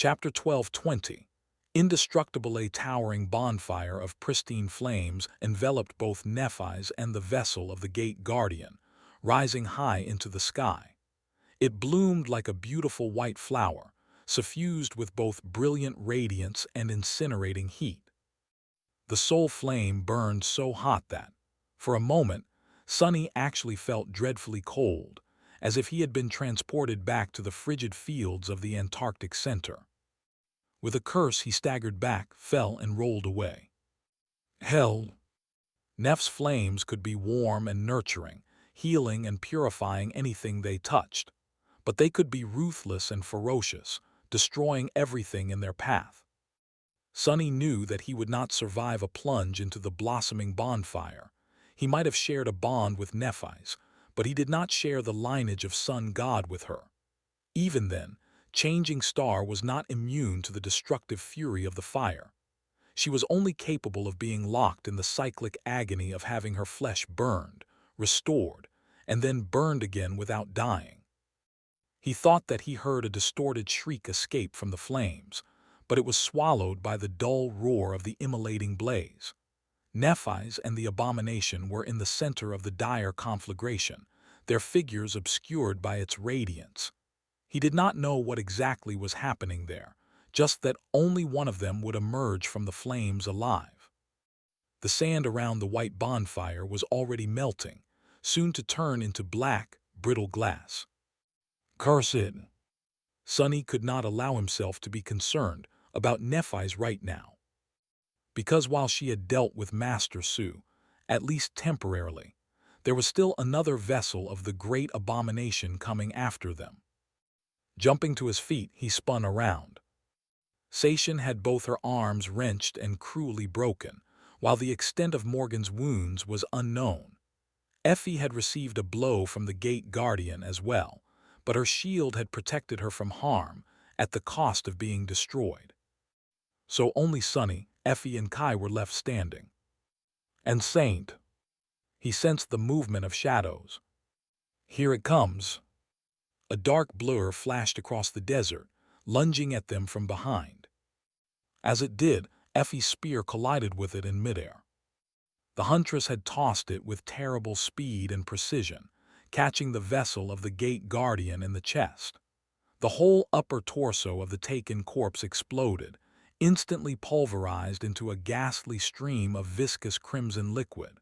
Chapter 12:20. Indestructible. A towering bonfire of pristine flames enveloped both Nephi's and the vessel of the Gate Guardian, rising high into the sky. It bloomed like a beautiful white flower, suffused with both brilliant radiance and incinerating heat. The soul flame burned so hot that, for a moment, Sonny actually felt dreadfully cold, as if he had been transported back to the frigid fields of the Antarctic center. With a curse, he staggered back, fell, and rolled away. Hell! Neph's flames could be warm and nurturing, healing and purifying anything they touched, but they could be ruthless and ferocious, destroying everything in their path. Sonny knew that he would not survive a plunge into the blossoming bonfire. He might have shared a bond with Nephi's, but he did not share the lineage of Sun God with her. Even then, Changing Star was not immune to the destructive fury of the fire. She was only capable of being locked in the cyclic agony of having her flesh burned, restored, and then burned again without dying. He thought that he heard a distorted shriek escape from the flames, but it was swallowed by the dull roar of the immolating blaze. Nephi's and the abomination were in the center of the dire conflagration, their figures obscured by its radiance. He did not know what exactly was happening there, just that only one of them would emerge from the flames alive. The sand around the white bonfire was already melting, soon to turn into black, brittle glass. Curse it! Sonny could not allow himself to be concerned about Nephi's right now. Because while she had dealt with Master Su, at least temporarily, there was still another vessel of the great abomination coming after them. Jumping to his feet, he spun around. Sation had both her arms wrenched and cruelly broken, while the extent of Morgan's wounds was unknown. Effie had received a blow from the Gate Guardian as well, but her shield had protected her from harm at the cost of being destroyed. So only Sonny, Effie, and Kai were left standing. And Saint. He sensed the movement of shadows. Here it comes. A dark blur flashed across the desert, lunging at them from behind. As it did, Effie's spear collided with it in midair. The huntress had tossed it with terrible speed and precision, catching the vessel of the Gate Guardian in the chest. The whole upper torso of the taken corpse exploded, instantly pulverized into a ghastly stream of viscous crimson liquid.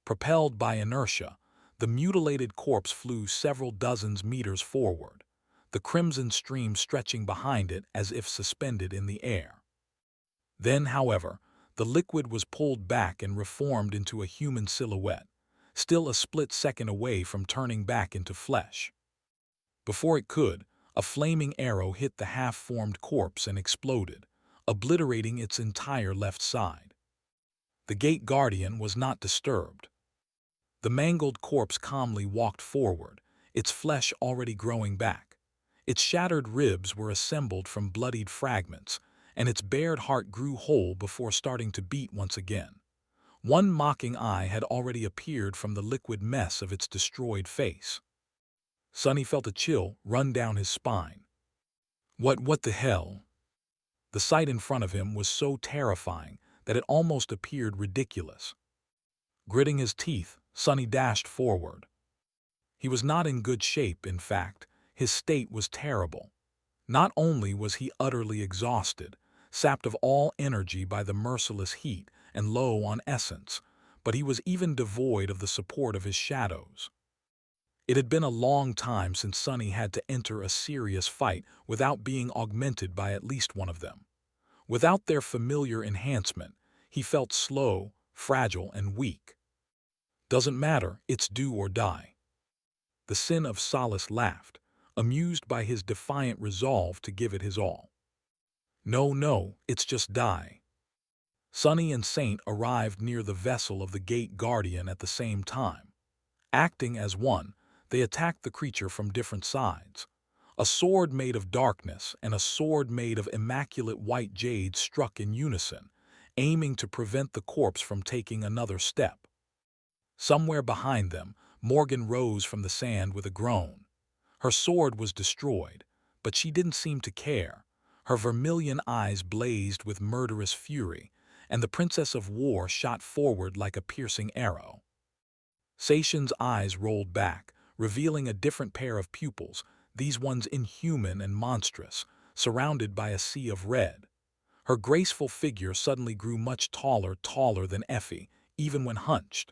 Propelled by inertia, the mutilated corpse flew several dozens meters forward, the crimson stream stretching behind it as if suspended in the air. Then, however, the liquid was pulled back and reformed into a human silhouette, still a split second away from turning back into flesh. Before it could, a flaming arrow hit the half-formed corpse and exploded, obliterating its entire left side. The Gate Guardian was not disturbed. The mangled corpse calmly walked forward, its flesh already growing back. Its shattered ribs were assembled from bloodied fragments, and its bared heart grew whole before starting to beat once again. One mocking eye had already appeared from the liquid mess of its destroyed face. Sonny felt a chill run down his spine. What the hell? The sight in front of him was so terrifying that it almost appeared ridiculous. Gritting his teeth, Sonny dashed forward. He was not in good shape, in fact. His state was terrible. Not only was he utterly exhausted, sapped of all energy by the merciless heat and low on essence, but he was even devoid of the support of his shadows. It had been a long time since Sonny had to enter a serious fight without being augmented by at least one of them. Without their familiar enhancement, he felt slow, fragile, and weak. Doesn't matter, it's do or die. The Sin of Solace laughed, amused by his defiant resolve to give it his all. No, it's just die. Sonny and Saint arrived near the vessel of the Gate Guardian at the same time. Acting as one, they attacked the creature from different sides. A sword made of darkness and a sword made of immaculate white jade struck in unison, aiming to prevent the corpse from taking another step. Somewhere behind them, Morgan rose from the sand with a groan. Her sword was destroyed, but she didn't seem to care. Her vermilion eyes blazed with murderous fury, and the Princess of War shot forward like a piercing arrow. Saishan's eyes rolled back, revealing a different pair of pupils, these ones inhuman and monstrous, surrounded by a sea of red. Her graceful figure suddenly grew much taller than Effie, even when hunched.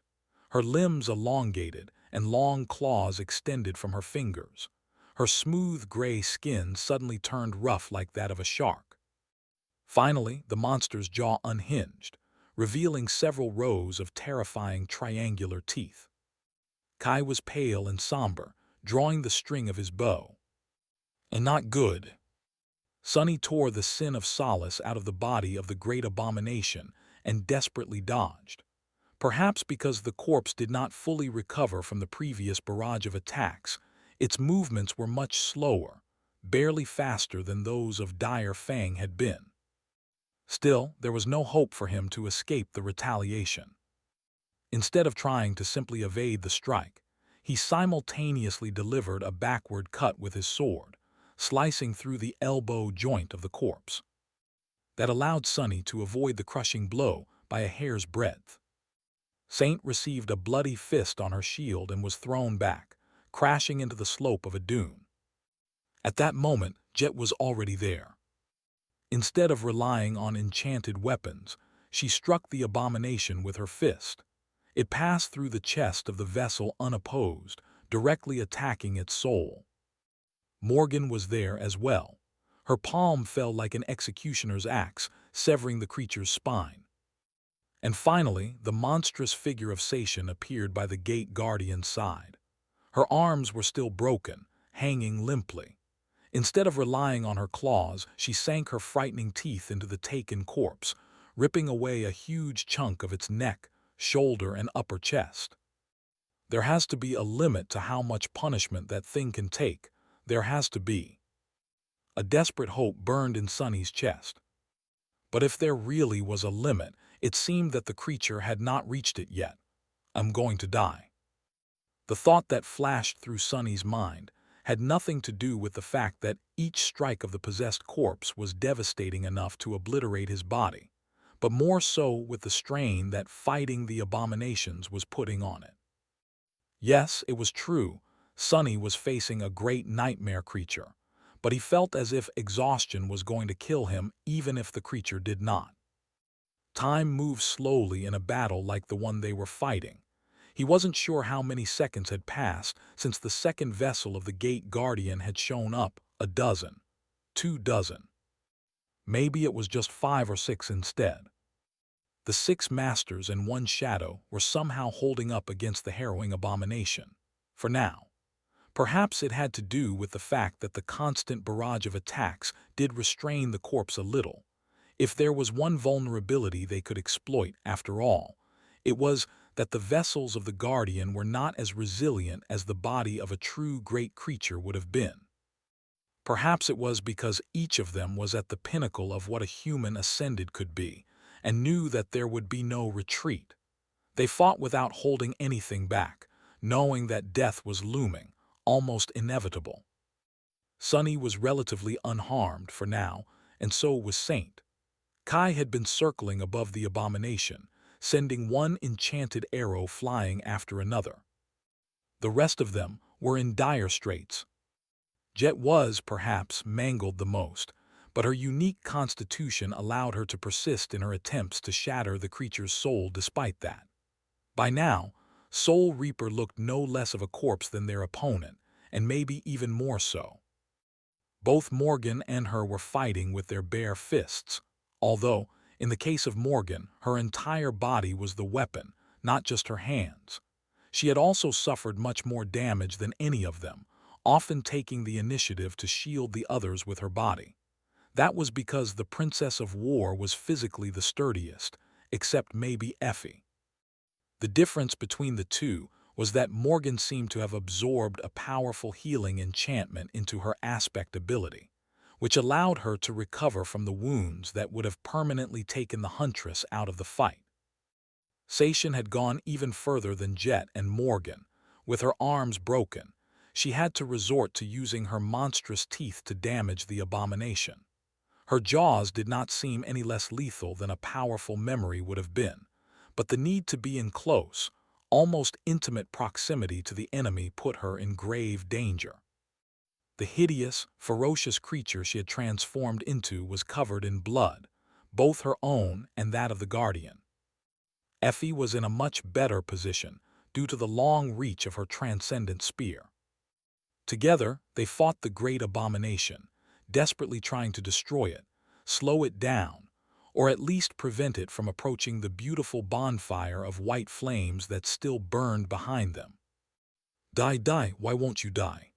Her limbs elongated, and long claws extended from her fingers. Her smooth gray skin suddenly turned rough like that of a shark. Finally, the monster's jaw unhinged, revealing several rows of terrifying triangular teeth. Kai was pale and somber, drawing the string of his bow. And not good. Sunny tore the sin of solace out of the body of the great abomination and desperately dodged. Perhaps because the corpse did not fully recover from the previous barrage of attacks, its movements were much slower, barely faster than those of Dire Fang had been. Still, there was no hope for him to escape the retaliation. Instead of trying to simply evade the strike, he simultaneously delivered a backward cut with his sword, slicing through the elbow joint of the corpse. That allowed Sunny to avoid the crushing blow by a hair's breadth. Saint received a bloody fist on her shield and was thrown back, crashing into the slope of a dune. At that moment, Jet was already there. Instead of relying on enchanted weapons, she struck the abomination with her fist. It passed through the chest of the vessel unopposed, directly attacking its soul. Morgan was there as well. Her palm fell like an executioner's axe, severing the creature's spine. And finally, the monstrous figure of Saishan appeared by the gate guardian's side. Her arms were still broken, hanging limply. Instead of relying on her claws, she sank her frightening teeth into the taken corpse, ripping away a huge chunk of its neck, shoulder, and upper chest. There has to be a limit to how much punishment that thing can take. There has to be. A desperate hope burned in Sunny's chest. But if there really was a limit, it seemed that the creature had not reached it yet. I'm going to die. The thought that flashed through Sunny's mind had nothing to do with the fact that each strike of the possessed corpse was devastating enough to obliterate his body, but more so with the strain that fighting the abominations was putting on it. Yes, it was true, Sunny was facing a great nightmare creature, but he felt as if exhaustion was going to kill him even if the creature did not. Time moved slowly in a battle like the one they were fighting. He wasn't sure how many seconds had passed since the second vessel of the Gate Guardian had shown up, 12, 2 dozen. Maybe it was just 5 or 6 instead. The 6 masters and 1 shadow were somehow holding up against the harrowing abomination. For now. Perhaps it had to do with the fact that the constant barrage of attacks did restrain the corpse a little. If there was one vulnerability they could exploit, after all, it was that the vessels of the Guardian were not as resilient as the body of a true great creature would have been. Perhaps it was because each of them was at the pinnacle of what a human ascended could be, and knew that there would be no retreat. They fought without holding anything back, knowing that death was looming, almost inevitable. Sunny was relatively unharmed for now, and so was Saint. Kai had been circling above the abomination, sending one enchanted arrow flying after another. The rest of them were in dire straits. Jet was, perhaps, mangled the most, but her unique constitution allowed her to persist in her attempts to shatter the creature's soul despite that. By now, Soul Reaper looked no less of a corpse than their opponent, and maybe even more so. Both Morgan and her were fighting with their bare fists, although, in the case of Morgan, her entire body was the weapon, not just her hands. She had also suffered much more damage than any of them, often taking the initiative to shield the others with her body. That was because the Princess of War was physically the sturdiest, except maybe Effie. The difference between the two was that Morgan seemed to have absorbed a powerful healing enchantment into her aspect ability, which allowed her to recover from the wounds that would have permanently taken the Huntress out of the fight. Saishan had gone even further than Jet and Morgan. With her arms broken, she had to resort to using her monstrous teeth to damage the abomination. Her jaws did not seem any less lethal than a powerful memory would have been, but the need to be in close, almost intimate proximity to the enemy put her in grave danger. The hideous, ferocious creature she had transformed into was covered in blood, both her own and that of the guardian. Effie was in a much better position due to the long reach of her transcendent spear. Together, they fought the great abomination, desperately trying to destroy it, slow it down, or at least prevent it from approaching the beautiful bonfire of white flames that still burned behind them. Die, die, why won't you die?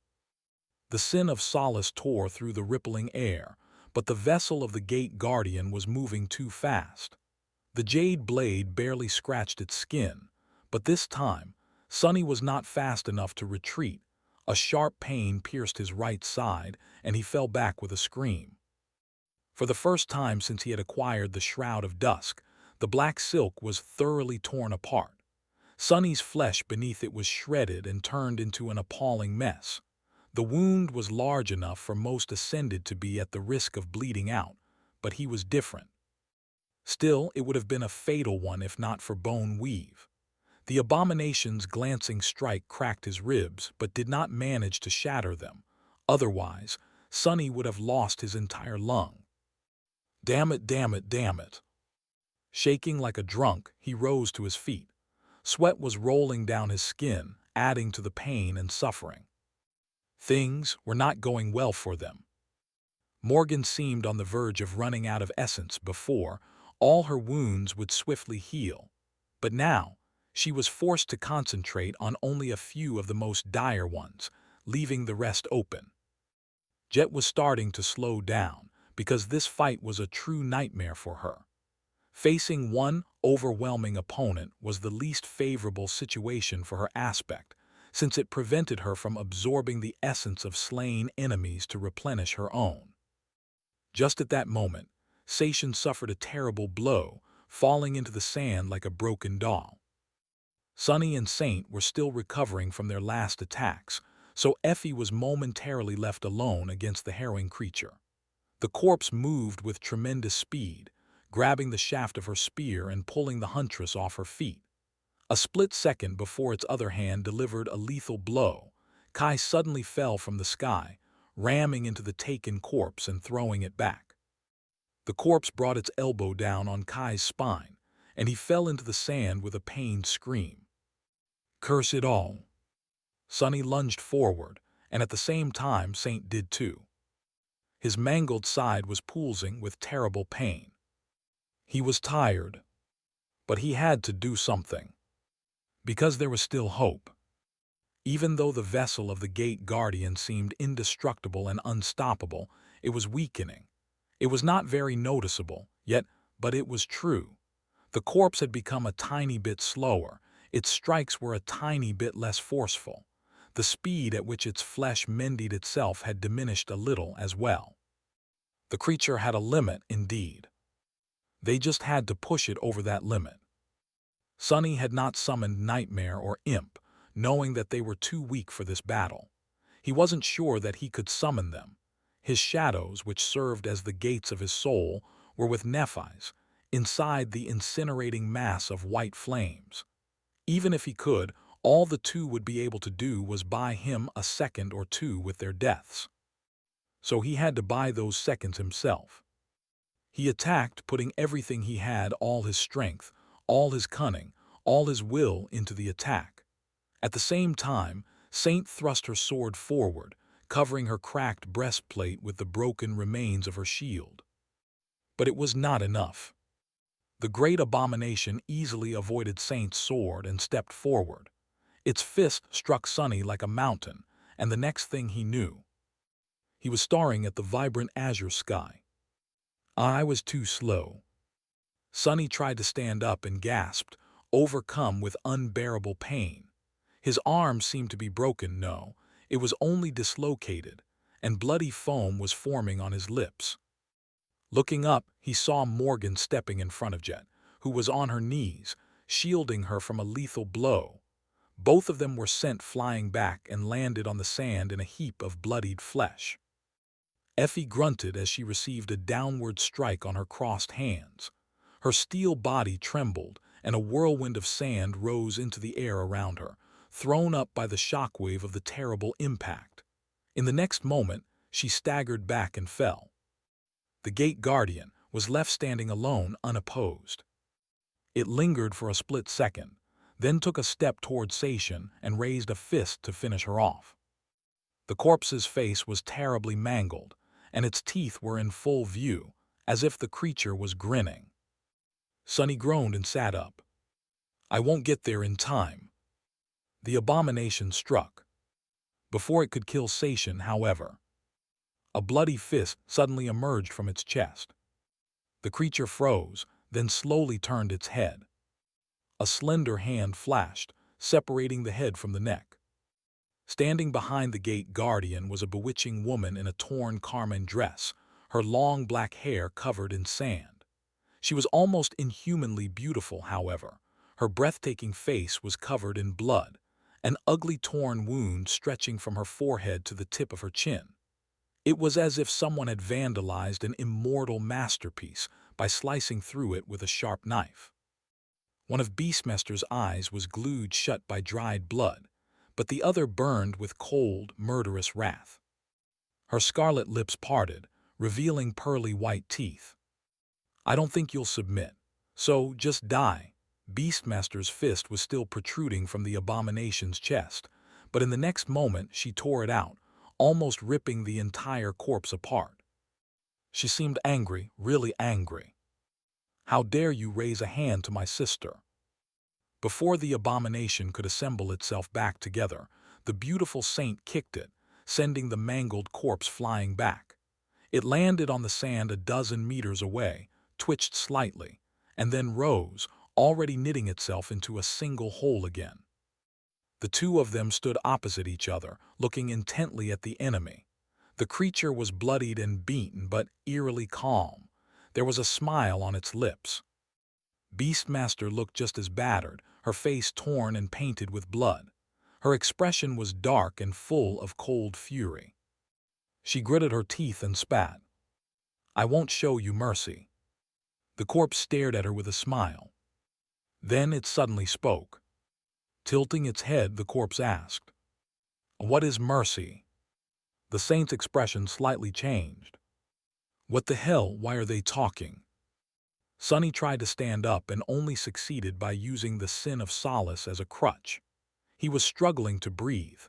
The sin of solace tore through the rippling air, but the vessel of the gate guardian was moving too fast. The jade blade barely scratched its skin, but this time, Sonny was not fast enough to retreat. A sharp pain pierced his right side, and he fell back with a scream. For the first time since he had acquired the Shroud of Dusk, the black silk was thoroughly torn apart. Sonny's flesh beneath it was shredded and turned into an appalling mess. The wound was large enough for most Ascended to be at the risk of bleeding out, but he was different. Still, it would have been a fatal one if not for Bone Weave. The abomination's glancing strike cracked his ribs, but did not manage to shatter them. Otherwise, Sonny would have lost his entire lung. Damn it, damn it, damn it. Shaking like a drunk, he rose to his feet. Sweat was rolling down his skin, adding to the pain and suffering. Things were not going well for them. Morgan seemed on the verge of running out of essence before all her wounds would swiftly heal. But now, she was forced to concentrate on only a few of the most dire ones, leaving the rest open. Jet was starting to slow down, because this fight was a true nightmare for her. Facing one overwhelming opponent was the least favorable situation for her aspect, since it prevented her from absorbing the essence of slain enemies to replenish her own. Just at that moment, Sation suffered a terrible blow, falling into the sand like a broken doll. Sonny and Saint were still recovering from their last attacks, so Effie was momentarily left alone against the harrowing creature. The corpse moved with tremendous speed, grabbing the shaft of her spear and pulling the huntress off her feet. A split second before its other hand delivered a lethal blow, Kai suddenly fell from the sky, ramming into the taken corpse and throwing it back. The corpse brought its elbow down on Kai's spine, and he fell into the sand with a pained scream. Curse it all. Sonny lunged forward, and at the same time Saint did too. His mangled side was pulsing with terrible pain. He was tired, but he had to do something. Because there was still hope. Even though the vessel of the gate guardian seemed indestructible and unstoppable, it was weakening. It was not very noticeable, yet, but it was true. The corpse had become a tiny bit slower. Its strikes were a tiny bit less forceful. The speed at which its flesh mended itself had diminished a little as well. The creature had a limit, indeed. They just had to push it over that limit. Sonny had not summoned Nightmare or Imp, knowing that they were too weak for this battle. He wasn't sure that he could summon them. His shadows, which served as the gates of his soul, were with Nephi's, inside the incinerating mass of white flames. Even if he could, all the two would be able to do was buy him a second or two with their deaths. So he had to buy those seconds himself. He attacked, putting everything he had, all his strength, all his cunning, all his will into the attack. At the same time, Saint thrust her sword forward, covering her cracked breastplate with the broken remains of her shield. But it was not enough. The great abomination easily avoided Saint's sword and stepped forward. Its fist struck Sonny like a mountain, and the next thing he knew, he was staring at the vibrant azure sky. I was too slow. Sonny tried to stand up and gasped, overcome with unbearable pain. His arm seemed to be broken. No, it was only dislocated, and bloody foam was forming on his lips. Looking up, he saw Morgan stepping in front of Jet, who was on her knees, shielding her from a lethal blow. Both of them were sent flying back and landed on the sand in a heap of bloodied flesh. Effie grunted as she received a downward strike on her crossed hands. Her steel body trembled, and a whirlwind of sand rose into the air around her, thrown up by the shockwave of the terrible impact. In the next moment, she staggered back and fell. The gate guardian was left standing alone, unopposed. It lingered for a split second, then took a step toward Sation and raised a fist to finish her off. The corpse's face was terribly mangled, and its teeth were in full view, as if the creature was grinning. Sonny groaned and sat up. "I won't get there in time." The abomination struck. Before it could kill Sation, however, a bloody fist suddenly emerged from its chest. The creature froze, then slowly turned its head. A slender hand flashed, separating the head from the neck. Standing behind the gate guardian was a bewitching woman in a torn carmine dress, her long black hair covered in sand. She was almost inhumanly beautiful, however. Her breathtaking face was covered in blood, an ugly torn wound stretching from her forehead to the tip of her chin. It was as if someone had vandalized an immortal masterpiece by slicing through it with a sharp knife. One of Beastmaster's eyes was glued shut by dried blood, but the other burned with cold, murderous wrath. Her scarlet lips parted, revealing pearly white teeth. "I don't think you'll submit, so just die." Beastmaster's fist was still protruding from the abomination's chest, but in the next moment she tore it out, almost ripping the entire corpse apart. She seemed angry, really angry. "How dare you raise a hand to my sister?" Before the abomination could assemble itself back together, the beautiful saint kicked it, sending the mangled corpse flying back. It landed on the sand a dozen meters away, twitched slightly, and then rose, already knitting itself into a single whole again. The two of them stood opposite each other, looking intently at the enemy. The creature was bloodied and beaten, but eerily calm. There was a smile on its lips. Beastmaster looked just as battered, her face torn and painted with blood. Her expression was dark and full of cold fury. She gritted her teeth and spat. "I won't show you mercy." The corpse stared at her with a smile. Then it suddenly spoke. Tilting its head, the corpse asked, "What is mercy?" The saint's expression slightly changed. "What the hell, why are they talking?" Sonny tried to stand up and only succeeded by using the sin of solace as a crutch. He was struggling to breathe,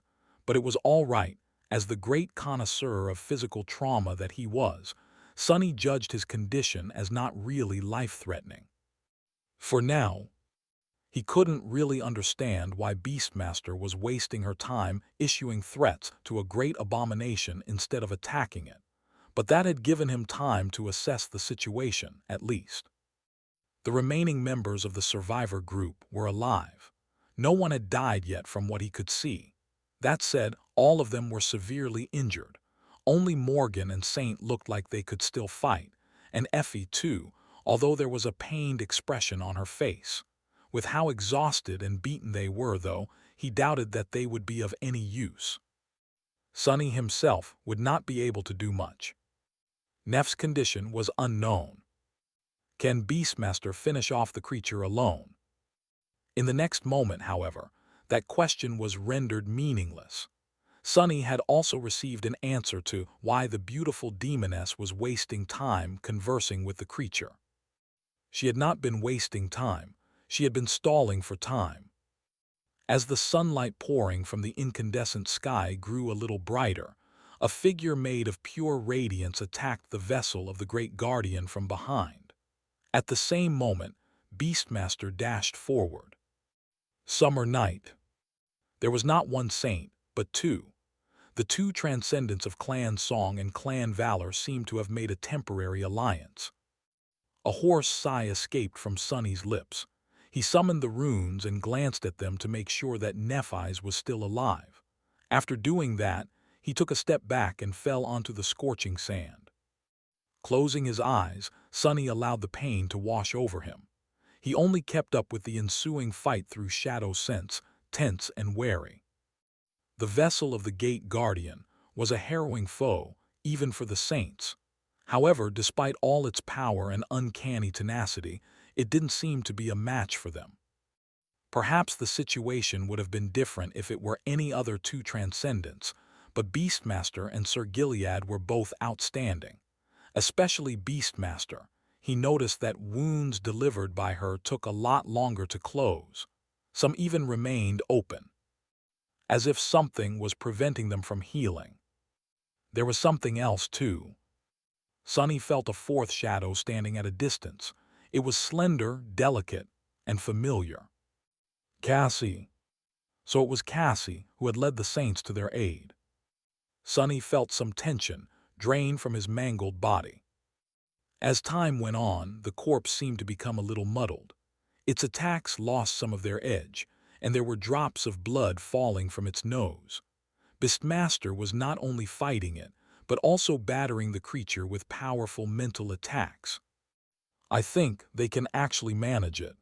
but it was all right. As the great connoisseur of physical trauma that he was, Sonny judged his condition as not really life-threatening. For now, he couldn't really understand why Beastmaster was wasting her time issuing threats to a great abomination instead of attacking it, but that had given him time to assess the situation, at least. The remaining members of the survivor group were alive. No one had died yet from what he could see. That said, all of them were severely injured. Only Morgan and Saint looked like they could still fight, and Effie too, although there was a pained expression on her face. With how exhausted and beaten they were, though, he doubted that they would be of any use. Sonny himself would not be able to do much. Neff's condition was unknown. Can Beastmaster finish off the creature alone? In the next moment, however, that question was rendered meaningless. Sonny had also received an answer to why the beautiful demoness was wasting time conversing with the creature. She had not been wasting time. She had been stalling for time. As the sunlight pouring from the incandescent sky grew a little brighter, a figure made of pure radiance attacked the vessel of the great guardian from behind. At the same moment, Beastmaster dashed forward. Summer night. There was not one saint, but two. The two transcendents of clan song and clan valor seemed to have made a temporary alliance. A hoarse sigh escaped from Sonny's lips. He summoned the runes and glanced at them to make sure that Nephi's was still alive. After doing that, he took a step back and fell onto the scorching sand. Closing his eyes, Sonny allowed the pain to wash over him. He only kept up with the ensuing fight through shadow sense, tense and wary. The vessel of the gate guardian was a harrowing foe, even for the saints. However, despite all its power and uncanny tenacity, it didn't seem to be a match for them. Perhaps the situation would have been different if it were any other two transcendents, but Beastmaster and Sir Gilead were both outstanding. Especially Beastmaster. He noticed that wounds delivered by her took a lot longer to close. Some even remained open, as if something was preventing them from healing. There was something else, too. Sonny felt a fourth shadow standing at a distance. It was slender, delicate, and familiar. Cassie. So it was Cassie who had led the saints to their aid. Sonny felt some tension drain from his mangled body. As time went on, the corpse seemed to become a little muddled. Its attacks lost some of their edge, and there were drops of blood falling from its nose. Beastmaster was not only fighting it, but also battering the creature with powerful mental attacks. I think they can actually manage it.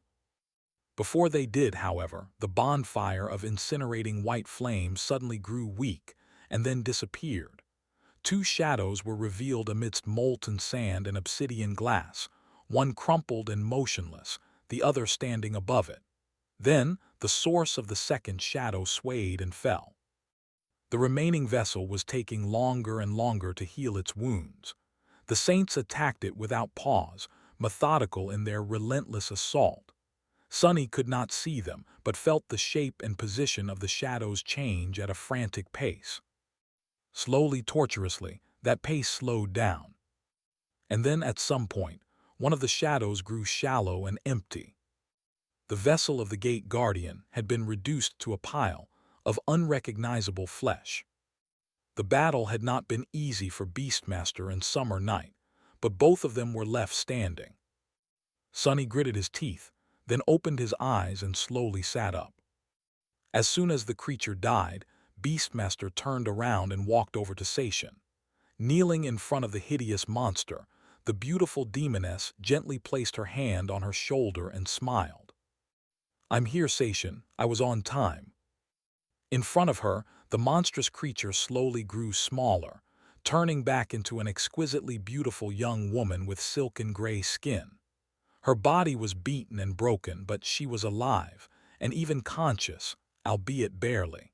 Before they did, however, the bonfire of incinerating white flame suddenly grew weak and then disappeared. Two shadows were revealed amidst molten sand and obsidian glass, one crumpled and motionless, the other standing above it. Then, the source of the second shadow swayed and fell. The remaining vessel was taking longer and longer to heal its wounds. The saints attacked it without pause, methodical in their relentless assault. Sonny could not see them, but felt the shape and position of the shadows change at a frantic pace. Slowly, tortuously, that pace slowed down. And then, at some point, one of the shadows grew shallow and empty. The vessel of the gate guardian had been reduced to a pile of unrecognizable flesh. The battle had not been easy for Beastmaster and Summer Night, but both of them were left standing. Sonny gritted his teeth, then opened his eyes and slowly sat up. As soon as the creature died, Beastmaster turned around and walked over to Sation. Kneeling in front of the hideous monster, the beautiful demoness gently placed her hand on her shoulder and smiled. "I'm here, Sation. I was on time." In front of her, the monstrous creature slowly grew smaller, turning back into an exquisitely beautiful young woman with silken gray skin. Her body was beaten and broken, but she was alive, and even conscious, albeit barely.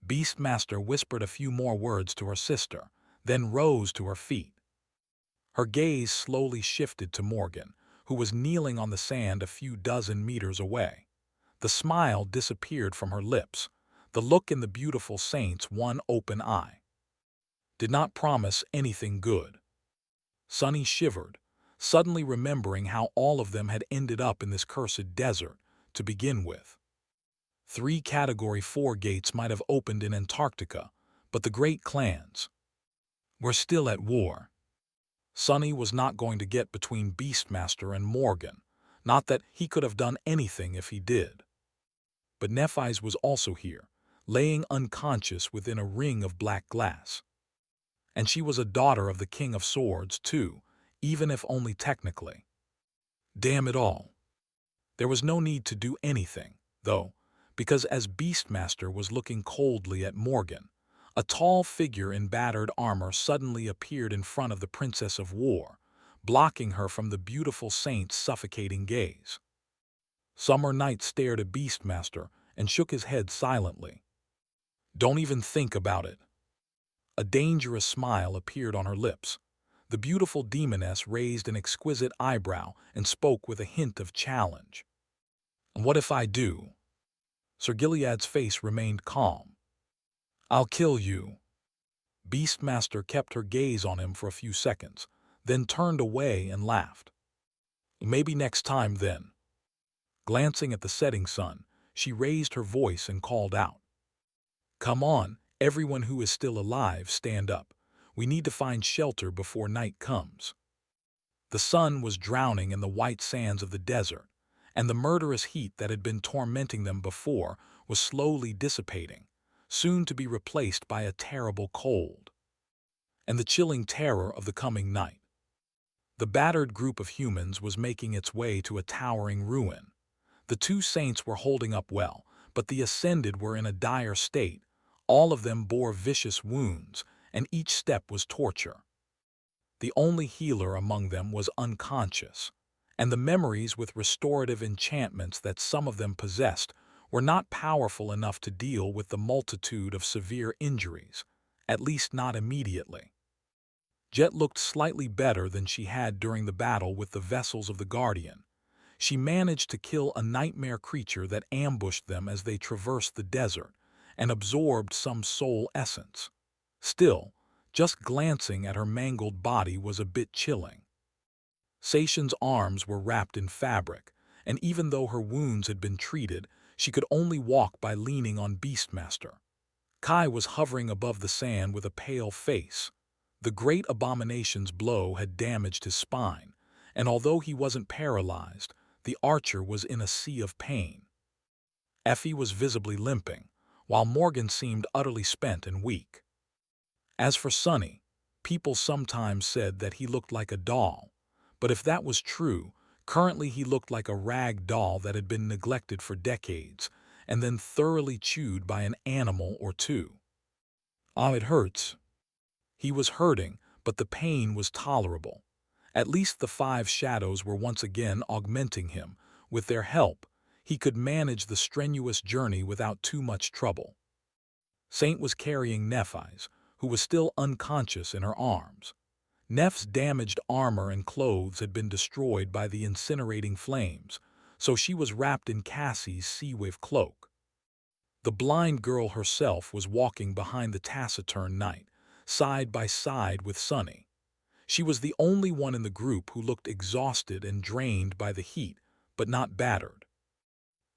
Beastmaster whispered a few more words to her sister, then rose to her feet. Her gaze slowly shifted to Morgan, who was kneeling on the sand a few dozen meters away. The smile disappeared from her lips. The look in the beautiful saint's one open eye did not promise anything good. Sonny shivered, suddenly remembering how all of them had ended up in this cursed desert to begin with. 3 Category 4 gates might have opened in Antarctica, but the great clans were still at war. Sonny was not going to get between Beastmaster and Morgan, not that he could have done anything if he did. But Nephis was also here, laying unconscious within a ring of black glass. And she was a daughter of the King of Swords, too, even if only technically. Damn it all. There was no need to do anything, though, because as Beastmaster was looking coldly at Morgan, a tall figure in battered armor suddenly appeared in front of the Princess of War, blocking her from the beautiful saint's suffocating gaze. Summer Night stared at Beastmaster and shook his head silently. "Don't even think about it." A dangerous smile appeared on her lips. The beautiful demoness raised an exquisite eyebrow and spoke with a hint of challenge. "And what if I do?" Sir Gilead's face remained calm. "I'll kill you." Beastmaster kept her gaze on him for a few seconds, then turned away and laughed. "Maybe next time, then." Glancing at the setting sun, she raised her voice and called out, "Come on, everyone who is still alive, stand up. We need to find shelter before night comes." The sun was drowning in the white sands of the desert, and the murderous heat that had been tormenting them before was slowly dissipating, soon to be replaced by a terrible cold and the chilling terror of the coming night. The battered group of humans was making its way to a towering ruin. The 2 saints were holding up well, but the ascended were in a dire state. All of them bore vicious wounds, and each step was torture. The only healer among them was unconscious, and the memories with restorative enchantments that some of them possessed were not powerful enough to deal with the multitude of severe injuries, at least not immediately. Jet looked slightly better than she had during the battle with the vessels of the Guardian. She managed to kill a nightmare creature that ambushed them as they traversed the desert and absorbed some soul essence. Still, just glancing at her mangled body was a bit chilling. Saishan's arms were wrapped in fabric, and even though her wounds had been treated, she could only walk by leaning on Beastmaster. Kai was hovering above the sand with a pale face. The great abomination's blow had damaged his spine, and although he wasn't paralyzed, the archer was in a sea of pain. Effie was visibly limping, while Morgan seemed utterly spent and weak. As for Sonny, people sometimes said that he looked like a doll, but if that was true, currently he looked like a rag doll that had been neglected for decades and then thoroughly chewed by an animal or two. Ah, it hurts. He was hurting, but the pain was tolerable. At least the five shadows were once again augmenting him. With their help, he could manage the strenuous journey without too much trouble. Saint was carrying Nephi's, who was still unconscious in her arms. Neff's damaged armor and clothes had been destroyed by the incinerating flames, so she was wrapped in Cassie's sea-wave cloak. The blind girl herself was walking behind the taciturn knight, side by side with Sonny. She was the only one in the group who looked exhausted and drained by the heat, but not battered.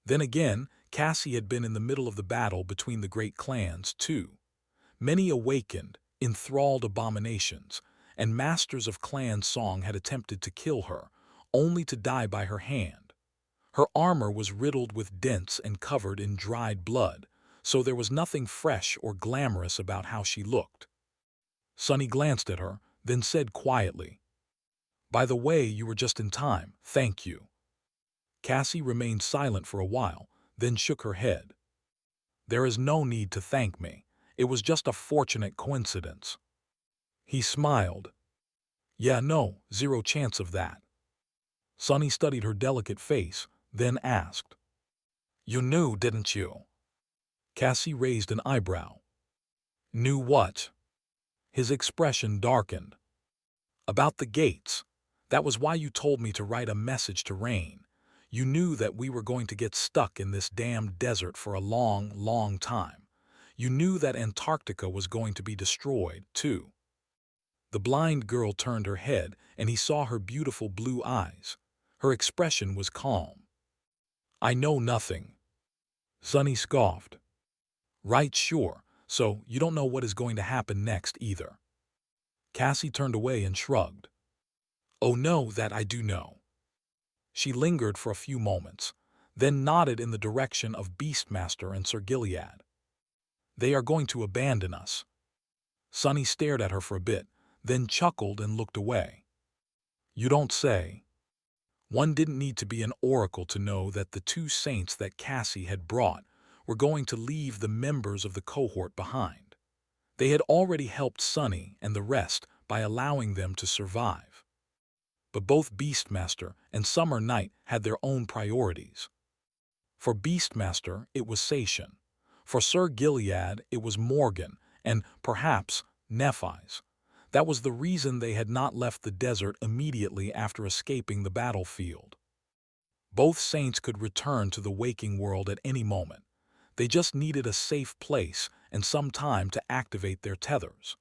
Then again, Cassie had been in the middle of the battle between the great clans, too. Many awakened, enthralled abominations, and masters of clan song had attempted to kill her, only to die by her hand. Her armor was riddled with dents and covered in dried blood, so there was nothing fresh or glamorous about how she looked. Sonny glanced at her, then said quietly, "By the way, you were just in time, thank you." Cassie remained silent for a while, then shook her head. "There is no need to thank me. It was just a fortunate coincidence." He smiled. "Yeah, no, zero chance of that." Sonny studied her delicate face, then asked, "You knew, didn't you?" Cassie raised an eyebrow. "Knew what?" His expression darkened. "About the gates. That was why you told me to write a message to Rain. You knew that we were going to get stuck in this damned desert for a long, long time. You knew that Antarctica was going to be destroyed, too." The blind girl turned her head, and he saw her beautiful blue eyes. Her expression was calm. "I know nothing." Sonny scoffed. "Right, sure, so you don't know what is going to happen next either." Cassie turned away and shrugged. "Oh no, that I do know." She lingered for a few moments, then nodded in the direction of Beastmaster and Sir Gilead. "They are going to abandon us." Sonny stared at her for a bit, then chuckled and looked away. "You don't say." One didn't need to be an oracle to know that the two saints that Cassie had brought were going to leave the members of the cohort behind. They had already helped Sonny and the rest by allowing them to survive. But both Beastmaster and Summer Night had their own priorities. For Beastmaster, it was Saishan. For Sir Gilead, it was Morgan, and perhaps Nephi's. That was the reason they had not left the desert immediately after escaping the battlefield. Both saints could return to the waking world at any moment. They just needed a safe place and some time to activate their tethers.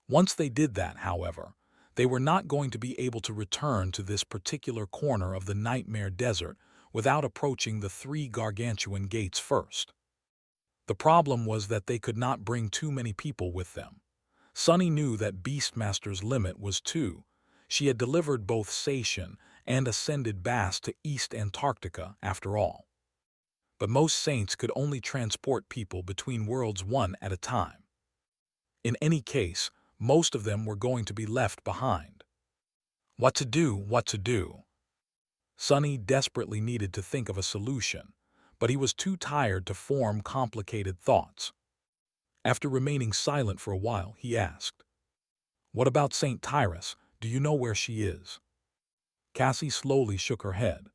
Once they did that, however, they were not going to be able to return to this particular corner of the Nightmare Desert without approaching the three gargantuan gates first. The problem was that they could not bring too many people with them. Sonny knew that Beastmaster's limit was 2. She had delivered both Saishan and ascended Bass to East Antarctica, after all. But most saints could only transport people between worlds one at a time. In any case, most of them were going to be left behind. What to do, what to do? Sonny desperately needed to think of a solution, but he was too tired to form complicated thoughts. After remaining silent for a while, he asked, "What about St. Tyrus? Do you know where she is?" Cassie slowly shook her head.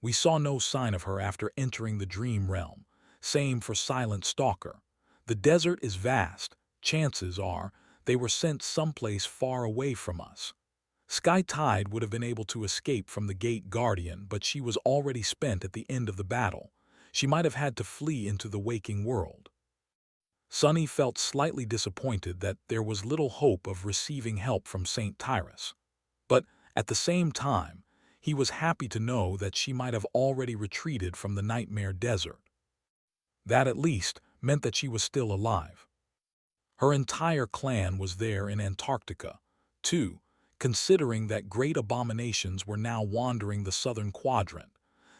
"We saw no sign of her after entering the dream realm. Same for Silent Stalker. The desert is vast. Chances are they were sent someplace far away from us. Sky Tide would have been able to escape from the Gate Guardian, but she was already spent at the end of the battle. She might have had to flee into the waking world." Sunny felt slightly disappointed that there was little hope of receiving help from St. Tyrus. But at the same time, he was happy to know that she might have already retreated from the Nightmare Desert. That at least meant that she was still alive. Her entire clan was there in Antarctica, too, considering that great abominations were now wandering the southern quadrant.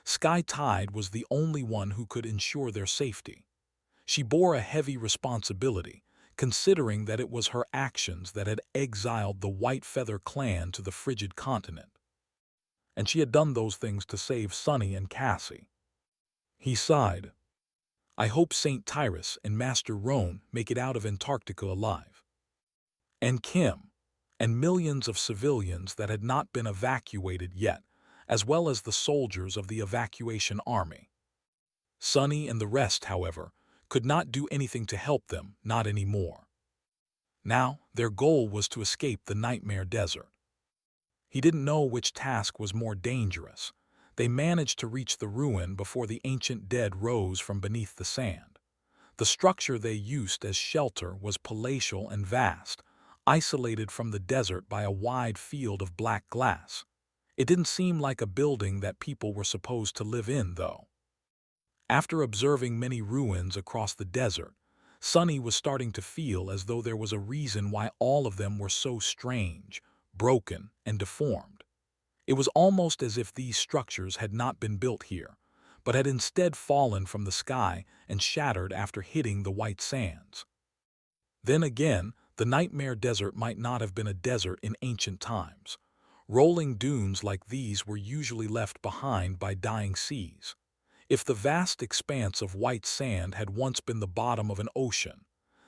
Sky Tide was the only one who could ensure their safety. She bore a heavy responsibility, considering that it was her actions that had exiled the White Feather clan to the frigid continent. And she had done those things to save Sunny and Cassie. He sighed. "I hope St. Tyrus and Master Roan make it out of Antarctica alive. And Kim, and millions of civilians that had not been evacuated yet, as well as the soldiers of the evacuation army." Sunny and the rest, however, could not do anything to help them, not anymore. Now, their goal was to escape the Nightmare Desert. He didn't know which task was more dangerous. They managed to reach the ruin before the ancient dead rose from beneath the sand. The structure they used as shelter was palatial and vast, isolated from the desert by a wide field of black glass. It didn't seem like a building that people were supposed to live in, though. After observing many ruins across the desert, Sunny was starting to feel as though there was a reason why all of them were so strange, broken, and deformed. It was almost as if these structures had not been built here, but had instead fallen from the sky and shattered after hitting the white sands. Then again, the Nightmare Desert might not have been a desert in ancient times. Rolling dunes like these were usually left behind by dying seas. If the vast expanse of white sand had once been the bottom of an ocean,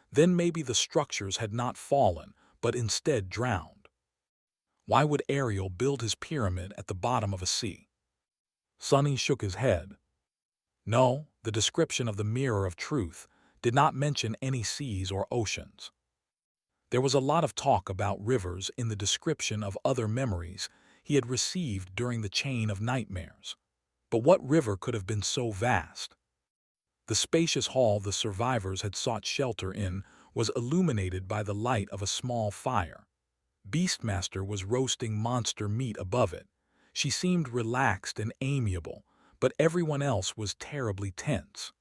then maybe the structures had not fallen, but instead drowned. Why would Ariel build his pyramid at the bottom of a sea? Sunny shook his head. No, the description of the Mirror of Truth did not mention any seas or oceans. There was a lot of talk about rivers in the description of other memories he had received during the chain of nightmares. But what river could have been so vast? The spacious hall the survivors had sought shelter in was illuminated by the light of a small fire. Beastmaster was roasting monster meat above it. She seemed relaxed and amiable, but everyone else was terribly tense.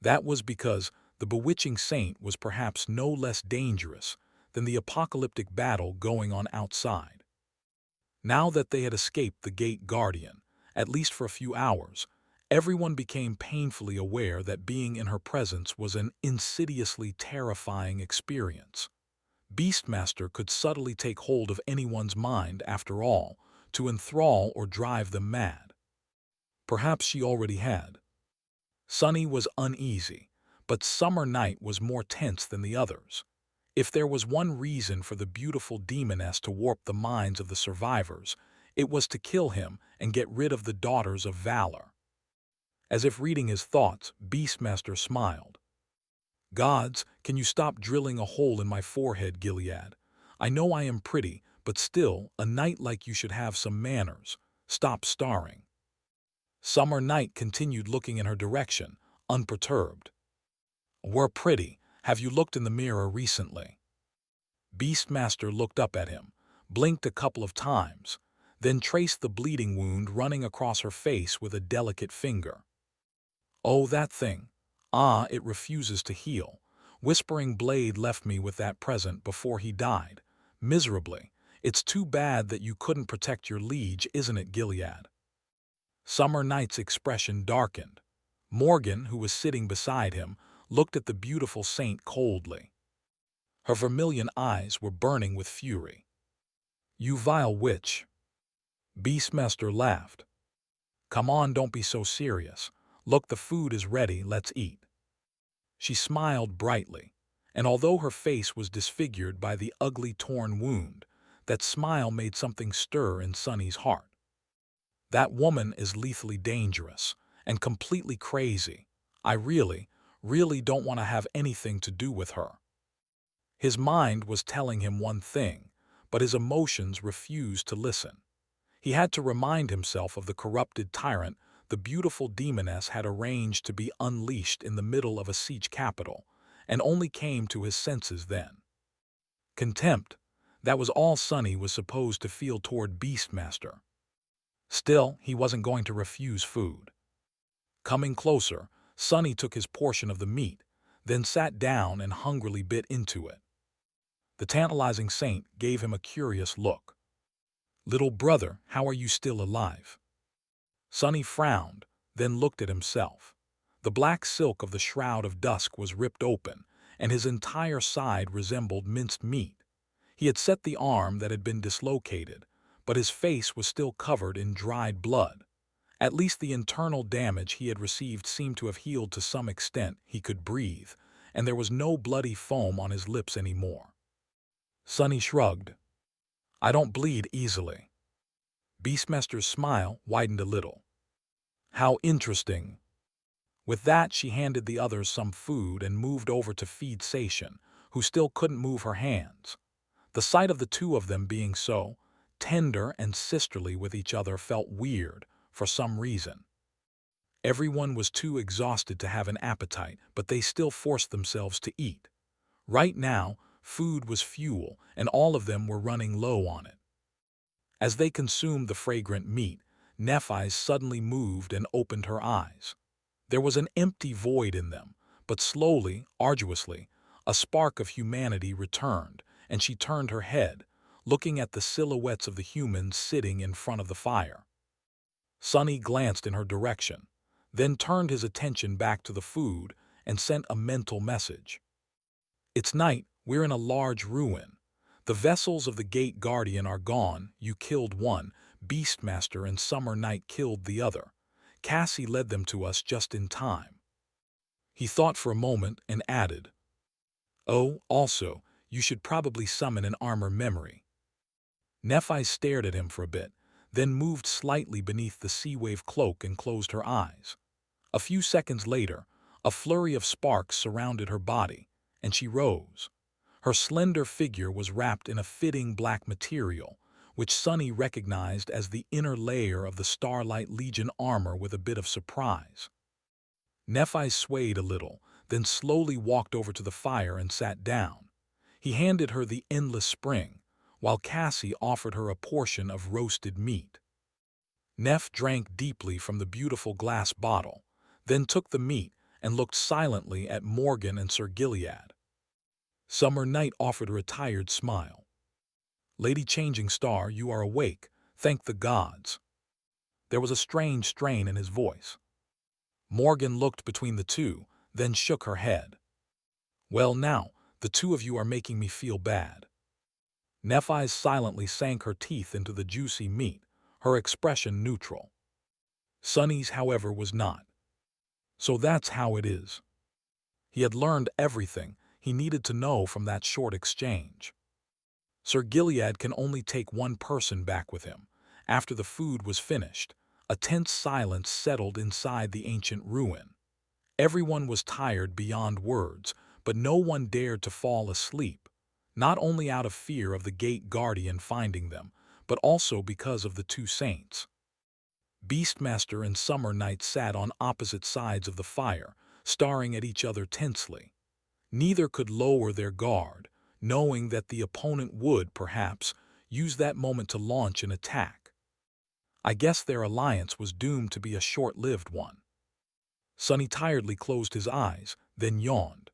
That was because the bewitching saint was perhaps no less dangerous than the apocalyptic battle going on outside. Now that they had escaped the Gate Guardian, at least for a few hours, everyone became painfully aware that being in her presence was an insidiously terrifying experience. Beastmaster could subtly take hold of anyone's mind, after all, to enthrall or drive them mad. Perhaps she already had. Sunny was uneasy, but Summer Night was more tense than the others. If there was one reason for the beautiful demoness to warp the minds of the survivors, it was to kill him and get rid of the Daughters of Valor. As if reading his thoughts, Beastmaster smiled. "Gods, can you stop drilling a hole in my forehead, Gilead? I know I am pretty, but still, a knight like you should have some manners. Stop starring." Summer Night continued looking in her direction, unperturbed. "We're pretty. Have you looked in the mirror recently?" Beastmaster looked up at him, blinked a couple of times, then traced the bleeding wound running across her face with a delicate finger. "Oh, that thing. Ah, it refuses to heal. Whispering Blade left me with that present before he died. Miserably. It's too bad that you couldn't protect your liege, isn't it, Gilead?" Summer Night's expression darkened. Morgan, who was sitting beside him, looked at the beautiful saint coldly. Her vermilion eyes were burning with fury. "You vile witch." Beastmaster laughed. "Come on, don't be so serious. Look, the food is ready, let's eat." She smiled brightly, and although her face was disfigured by the ugly torn wound, that smile made something stir in Sunny's heart. That woman is lethally dangerous and completely crazy. I really don't want to have anything to do with her. His mind was telling him one thing, but his emotions refused to listen. He had to remind himself of the corrupted tyrant the beautiful demoness had arranged to be unleashed in the middle of a siege capital, and only came to his senses then. Contempt, that was all Sunny was supposed to feel toward Beastmaster. Still, he wasn't going to refuse food. Coming closer, Sunny took his portion of the meat, then sat down and hungrily bit into it. The tantalizing saint gave him a curious look. "Little brother, how are you still alive?" Sunny frowned, then looked at himself. The black silk of the Shroud of Dusk was ripped open, and his entire side resembled minced meat. He had set the arm that had been dislocated, but his face was still covered in dried blood. At least the internal damage he had received seemed to have healed to some extent. He could breathe, and there was no bloody foam on his lips anymore. Sunny shrugged. "I don't bleed easily." Beastmaster's smile widened a little. "How interesting." With that, she handed the others some food and moved over to feed Sation, who still couldn't move her hands. The sight of the two of them being so tender and sisterly with each other felt weird for some reason. Everyone was too exhausted to have an appetite, but they still forced themselves to eat. Right now, food was fuel, and all of them were running low on it. As they consumed the fragrant meat, Nephi's suddenly moved and opened her eyes. There was an empty void in them, but slowly, arduously, a spark of humanity returned, and she turned her head, looking at the silhouettes of the humans sitting in front of the fire. Sunny glanced in her direction, then turned his attention back to the food and sent a mental message. "It's night, we're in a large ruin. The vessels of the Gate Guardian are gone, you killed one, Beastmaster and Summer Night killed the other. Cassie led them to us just in time." He thought for a moment and added, "Oh, also, you should probably summon an armor memory." Nephi stared at him for a bit, then moved slightly beneath the sea-wave cloak and closed her eyes. A few seconds later, a flurry of sparks surrounded her body, and she rose. Her slender figure was wrapped in a fitting black material, which Sunny recognized as the inner layer of the Starlight Legion armor with a bit of surprise. Nephi swayed a little, then slowly walked over to the fire and sat down. He handed her the endless spring, while Cassie offered her a portion of roasted meat. Neph drank deeply from the beautiful glass bottle, then took the meat and looked silently at Morgan and Sir Gilead. Summer Night offered her a tired smile. "Lady Changing Star, you are awake, thank the gods." There was a strange strain in his voice. Morgan looked between the two, then shook her head. "Well now, the two of you are making me feel bad." Nephi silently sank her teeth into the juicy meat, her expression neutral. Sunny's, however, was not. "So that's how it is." He had learned everything he needed to know from that short exchange. Sir Gilead can only take one person back with him. After the food was finished, a tense silence settled inside the ancient ruin. Everyone was tired beyond words, but no one dared to fall asleep, not only out of fear of the Gate Guardian finding them, but also because of the two saints. Beastmaster and Summer Night sat on opposite sides of the fire, staring at each other tensely. Neither could lower their guard, knowing that the opponent would, perhaps, use that moment to launch an attack. I guess their alliance was doomed to be a short-lived one. Sunny tiredly closed his eyes, then yawned.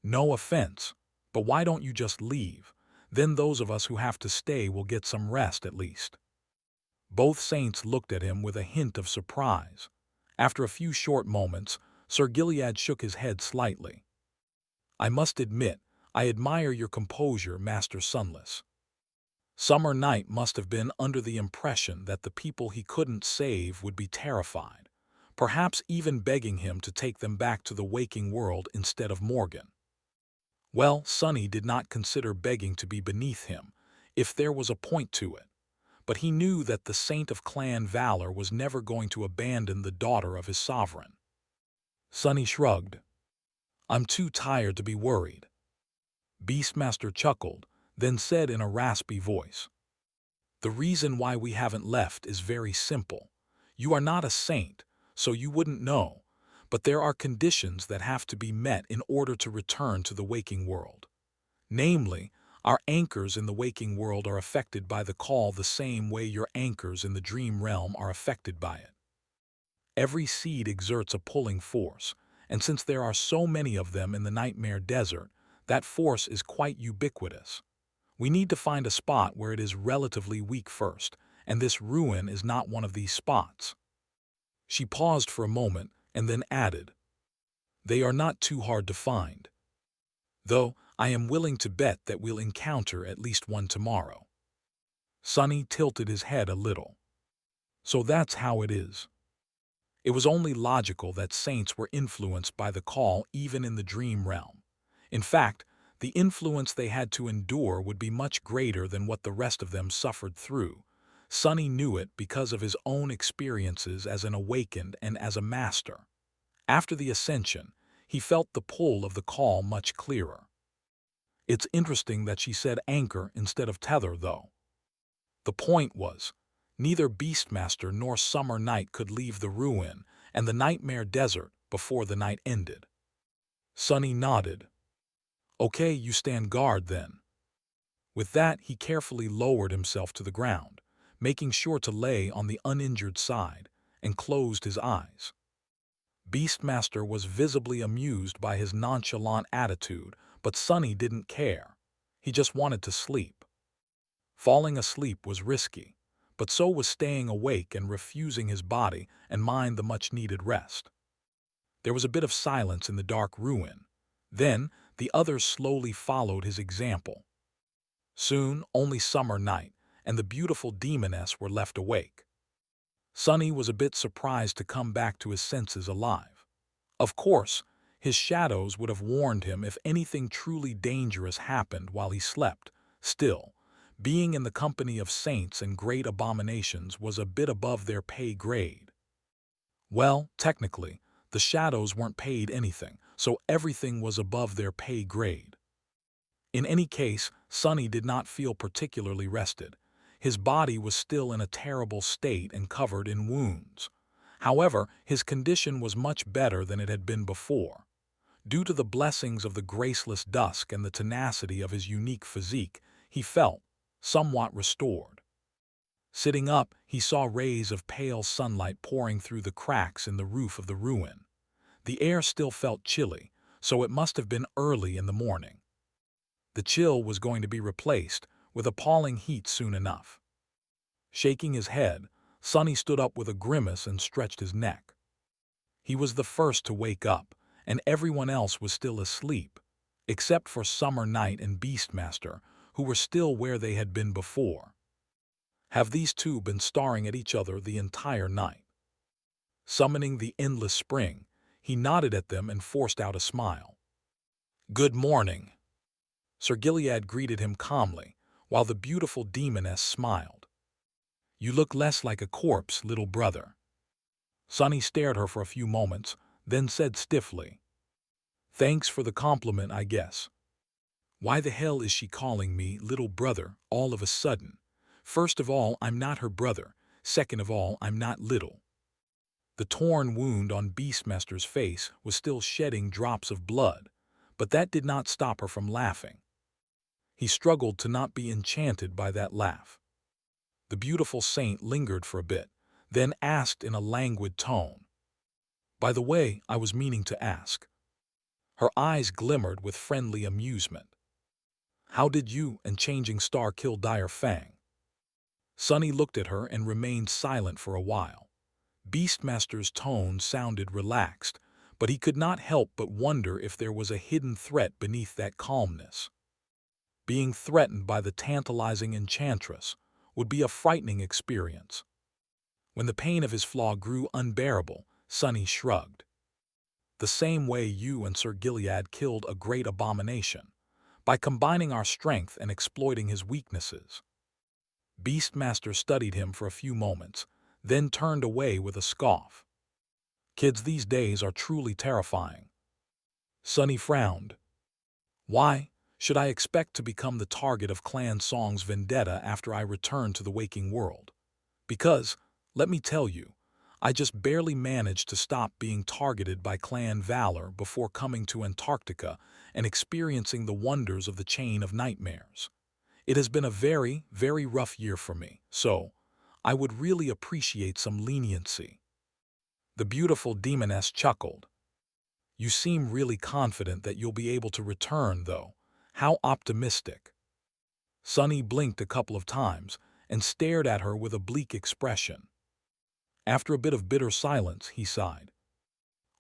"No offense, but why don't you just leave? Then those of us who have to stay will get some rest at least." Both saints looked at him with a hint of surprise. After a few short moments, Sir Gilead shook his head slightly. "I must admit, I admire your composure, Master Sunless." Summer Night must have been under the impression that the people he couldn't save would be terrified. perhaps even begging him to take them back to the waking world instead of Morgan. Well, Sonny did not consider begging to be beneath him, if there was a point to it, but he knew that the Saint of Clan Valor was never going to abandon the daughter of his sovereign. Sonny shrugged. "I'm too tired to be worried." Beastmaster chuckled, then said in a raspy voice, "The reason why we haven't left is very simple. You are not a saint, so you wouldn't know, but there are conditions that have to be met in order to return to the waking world. Namely, our anchors in the waking world are affected by the call the same way your anchors in the dream realm are affected by it. Every seed exerts a pulling force, and since there are so many of them in the Nightmare Desert, that force is quite ubiquitous. We need to find a spot where it is relatively weak first, and this ruin is not one of these spots." She paused for a moment and then added, "They are not too hard to find. Though I am willing to bet that we'll encounter at least one tomorrow." Sonny tilted his head a little. "So that's how it is." It was only logical that saints were influenced by the call even in the dream realm. In fact, the influence they had to endure would be much greater than what the rest of them suffered through. Sonny knew it because of his own experiences as an awakened and as a master. After the ascension, he felt the pull of the call much clearer. It's interesting that she said anchor instead of tether, though. The point was, neither Beastmaster nor Summer Night could leave the ruin and the Nightmare Desert before the night ended. Sonny nodded. "Okay, you stand guard then." With that, he carefully lowered himself to the ground, making sure to lay on the uninjured side, and closed his eyes. Beastmaster was visibly amused by his nonchalant attitude, but Sonny didn't care. He just wanted to sleep. Falling asleep was risky, but so was staying awake and refusing his body and mind the much-needed rest. There was a bit of silence in the dark ruin. Then, the others slowly followed his example. Soon, only Summer Night and the beautiful demoness were left awake. Sonny was a bit surprised to come back to his senses alive. Of course, his shadows would have warned him if anything truly dangerous happened while he slept. Still, being in the company of saints and great abominations was a bit above their pay grade. Well, technically, the shadows weren't paid anything, so everything was above their pay grade. In any case, Sonny did not feel particularly rested. His body was still in a terrible state and covered in wounds. However, his condition was much better than it had been before. Due to the blessings of the graceless dusk and the tenacity of his unique physique, he felt somewhat restored. Sitting up, he saw rays of pale sunlight pouring through the cracks in the roof of the ruin. The air still felt chilly, so it must have been early in the morning. The chill was going to be replaced with appalling heat soon enough. Shaking his head, Sonny stood up with a grimace and stretched his neck. He was the first to wake up, and everyone else was still asleep, except for Summer Night and Beastmaster, who were still where they had been before. Have these two been staring at each other the entire night? Summoning the endless spring, he nodded at them and forced out a smile. "Good morning." Sir Gilead greeted him calmly, while the beautiful demoness smiled. "You look less like a corpse, little brother." Sonny stared her for a few moments, then said stiffly, "Thanks for the compliment, I guess. Why the hell is she calling me little brother all of a sudden? First of all, I'm not her brother. Second of all, I'm not little." The torn wound on Beastmaster's face was still shedding drops of blood, but that did not stop her from laughing. He struggled to not be enchanted by that laugh. The beautiful saint lingered for a bit, then asked in a languid tone, "By the way, I was meaning to ask." Her eyes glimmered with friendly amusement. "How did you and Changing Star kill Dire Fang?" Sonny looked at her and remained silent for a while. Beastmaster's tone sounded relaxed, but he could not help but wonder if there was a hidden threat beneath that calmness. Being threatened by the tantalizing enchantress would be a frightening experience. When the pain of his flaw grew unbearable, Sunny shrugged. The same way you and Sir Gilead killed a great abomination, by combining our strength and exploiting his weaknesses. Beastmaster studied him for a few moments, then turned away with a scoff. Kids these days are truly terrifying. Sunny frowned. Why should I expect to become the target of Clan Song's vendetta after I return to the waking world? Because, let me tell you, I just barely managed to stop being targeted by Clan Valor before coming to Antarctica and experiencing the wonders of the Chain of Nightmares. It has been a very, very rough year for me, so I would really appreciate some leniency. The beautiful demoness chuckled. You seem really confident that you'll be able to return, though. How optimistic. Sunny blinked a couple of times and stared at her with a bleak expression. After a bit of bitter silence, he sighed.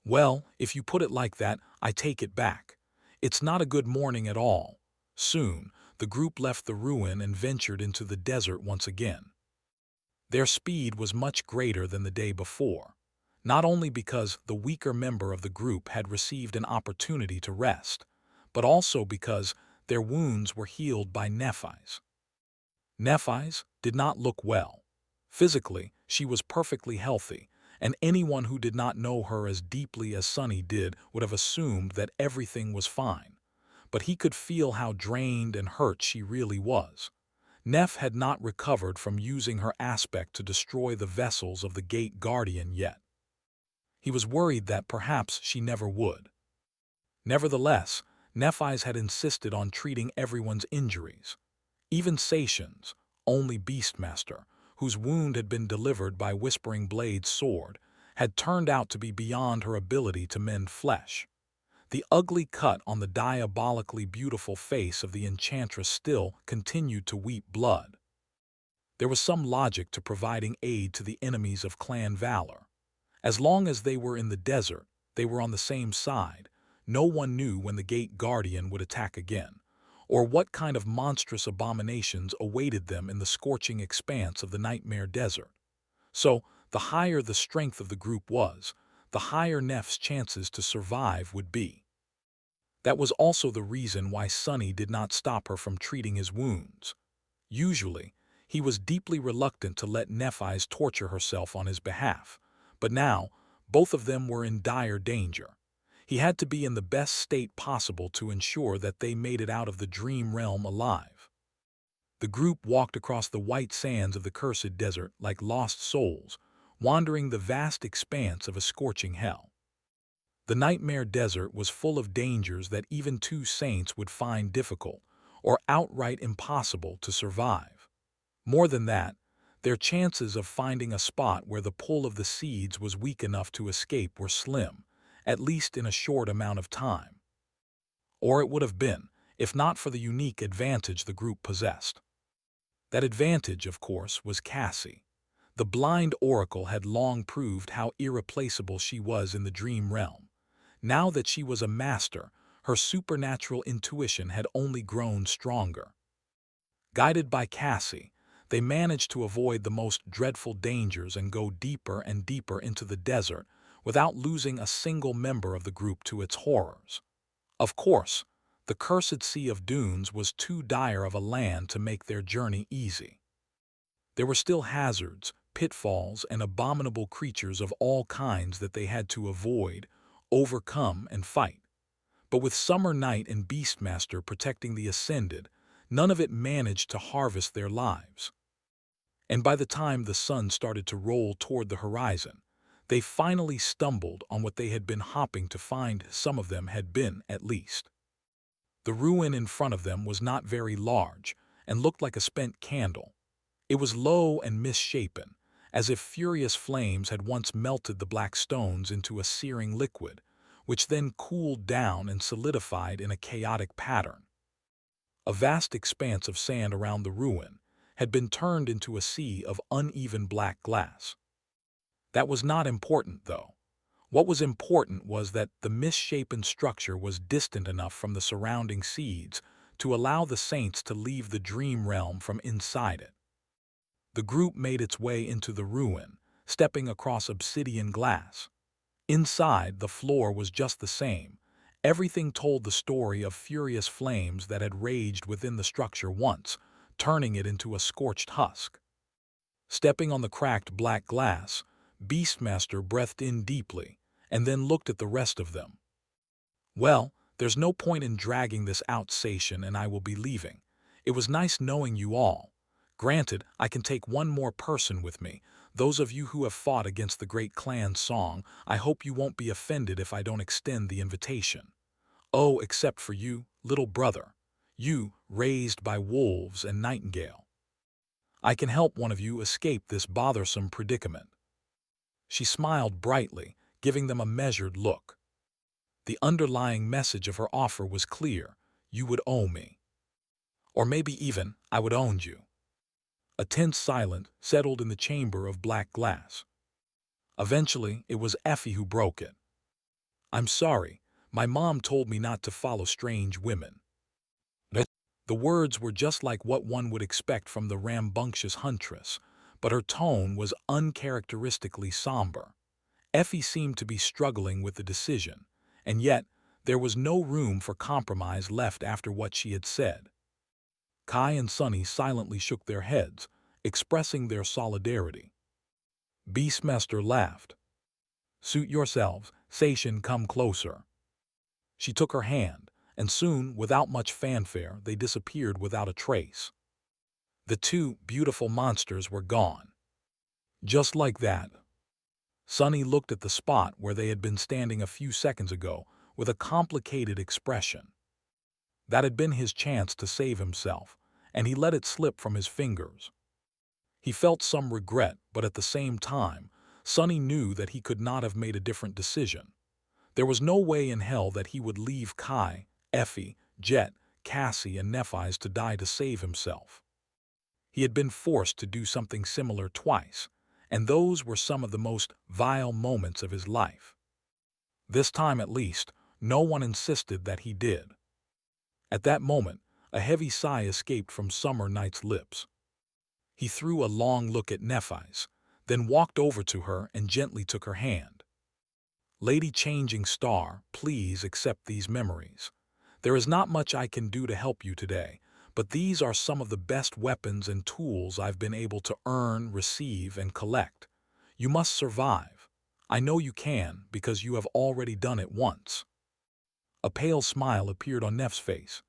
Well, if you put it like that, I take it back. It's not a good morning at all. Soon, the group left the ruin and ventured into the desert once again. Their speed was much greater than the day before, not only because the weaker member of the group had received an opportunity to rest, but also because their wounds were healed by Nephis. Nephis did not look well. Physically, she was perfectly healthy, and anyone who did not know her as deeply as Sunny did would have assumed that everything was fine. But he could feel how drained and hurt she really was. Neph had not recovered from using her aspect to destroy the vessels of the Gate Guardian yet. He was worried that perhaps she never would. Nevertheless, Nephis had insisted on treating everyone's injuries. Even Sation's, only Beastmaster, whose wound had been delivered by Whispering Blade's sword, had turned out to be beyond her ability to mend flesh. The ugly cut on the diabolically beautiful face of the enchantress still continued to weep blood. There was some logic to providing aid to the enemies of Clan Valor. As long as they were in the desert, they were on the same side. No one knew when the Gate Guardian would attack again, or what kind of monstrous abominations awaited them in the scorching expanse of the Nightmare Desert. So, the higher the strength of the group was, the higher Neph's chances to survive would be. That was also the reason why Sunny did not stop her from treating his wounds. Usually, he was deeply reluctant to let Nephis torture herself on his behalf, but now, both of them were in dire danger. He had to be in the best state possible to ensure that they made it out of the dream realm alive. The group walked across the white sands of the cursed desert like lost souls, wandering the vast expanse of a scorching hell. The Nightmare Desert was full of dangers that even two saints would find difficult, or outright impossible, to survive. More than that, their chances of finding a spot where the pull of the seeds was weak enough to escape were slim, at least in a short amount of time. Or it would have been, if not for the unique advantage the group possessed. That advantage, of course, was Cassie. The blind oracle had long proved how irreplaceable she was in the dream realm. Now that she was a master, her supernatural intuition had only grown stronger. Guided by Cassie, they managed to avoid the most dreadful dangers and go deeper and deeper into the desert without losing a single member of the group to its horrors. Of course, the cursed Sea of Dunes was too dire of a land to make their journey easy. There were still hazards, pitfalls, and abominable creatures of all kinds that they had to avoid, overcome, and fight. But with Summer Night and Beastmaster protecting the Ascended, none of it managed to harvest their lives. And by the time the sun started to roll toward the horizon, they finally stumbled on what they had been hopping to find. Some of them had been, at least. The ruin in front of them was not very large and looked like a spent candle. It was low and misshapen, as if furious flames had once melted the black stones into a searing liquid, which then cooled down and solidified in a chaotic pattern. A vast expanse of sand around the ruin had been turned into a sea of uneven black glass. That was not important, though. What was important was that the misshapen structure was distant enough from the surrounding seeds to allow the saints to leave the dream realm from inside it. The group made its way into the ruin, stepping across obsidian glass. Inside, the floor was just the same. Everything told the story of furious flames that had raged within the structure once, turning it into a scorched husk. Stepping on the cracked black glass, Beastmaster breathed in deeply, and then looked at the rest of them. Well, there's no point in dragging this out, Sation, and I will be leaving. It was nice knowing you all. Granted, I can take one more person with me. Those of you who have fought against the great clan Song, I hope you won't be offended if I don't extend the invitation. Oh, except for you, little brother. You, raised by wolves and nightingale. I can help one of you escape this bothersome predicament. She smiled brightly, giving them a measured look. The underlying message of her offer was clear. You would owe me. Or maybe even, I would own you. A tense silence settled in the chamber of black glass. Eventually, it was Effie who broke it. I'm sorry, my mom told me not to follow strange women. The words were just like what one would expect from the rambunctious huntress, but her tone was uncharacteristically somber. Effie seemed to be struggling with the decision, and yet there was no room for compromise left after what she had said. Kai and Sunny silently shook their heads, expressing their solidarity. Beastmaster laughed. Suit yourselves, Sation, come closer. She took her hand, and soon, without much fanfare, they disappeared without a trace. The two beautiful monsters were gone. Just like that. Sunny looked at the spot where they had been standing a few seconds ago with a complicated expression. That had been his chance to save himself, and he let it slip from his fingers. He felt some regret, but at the same time, Sunny knew that he could not have made a different decision. There was no way in hell that he would leave Kai, Effie, Jet, Cassie, and Nephi's to die to save himself. He had been forced to do something similar twice, and those were some of the most vile moments of his life. This time at least, no one insisted that he did. At that moment, a heavy sigh escaped from Summer Knight's lips. He threw a long look at Nephi's, then walked over to her and gently took her hand. Lady Changing Star, please accept these memories. There is not much I can do to help you today, but these are some of the best weapons and tools I've been able to earn, receive, and collect. You must survive. I know you can, because you have already done it once. A pale smile appeared on Neff's face.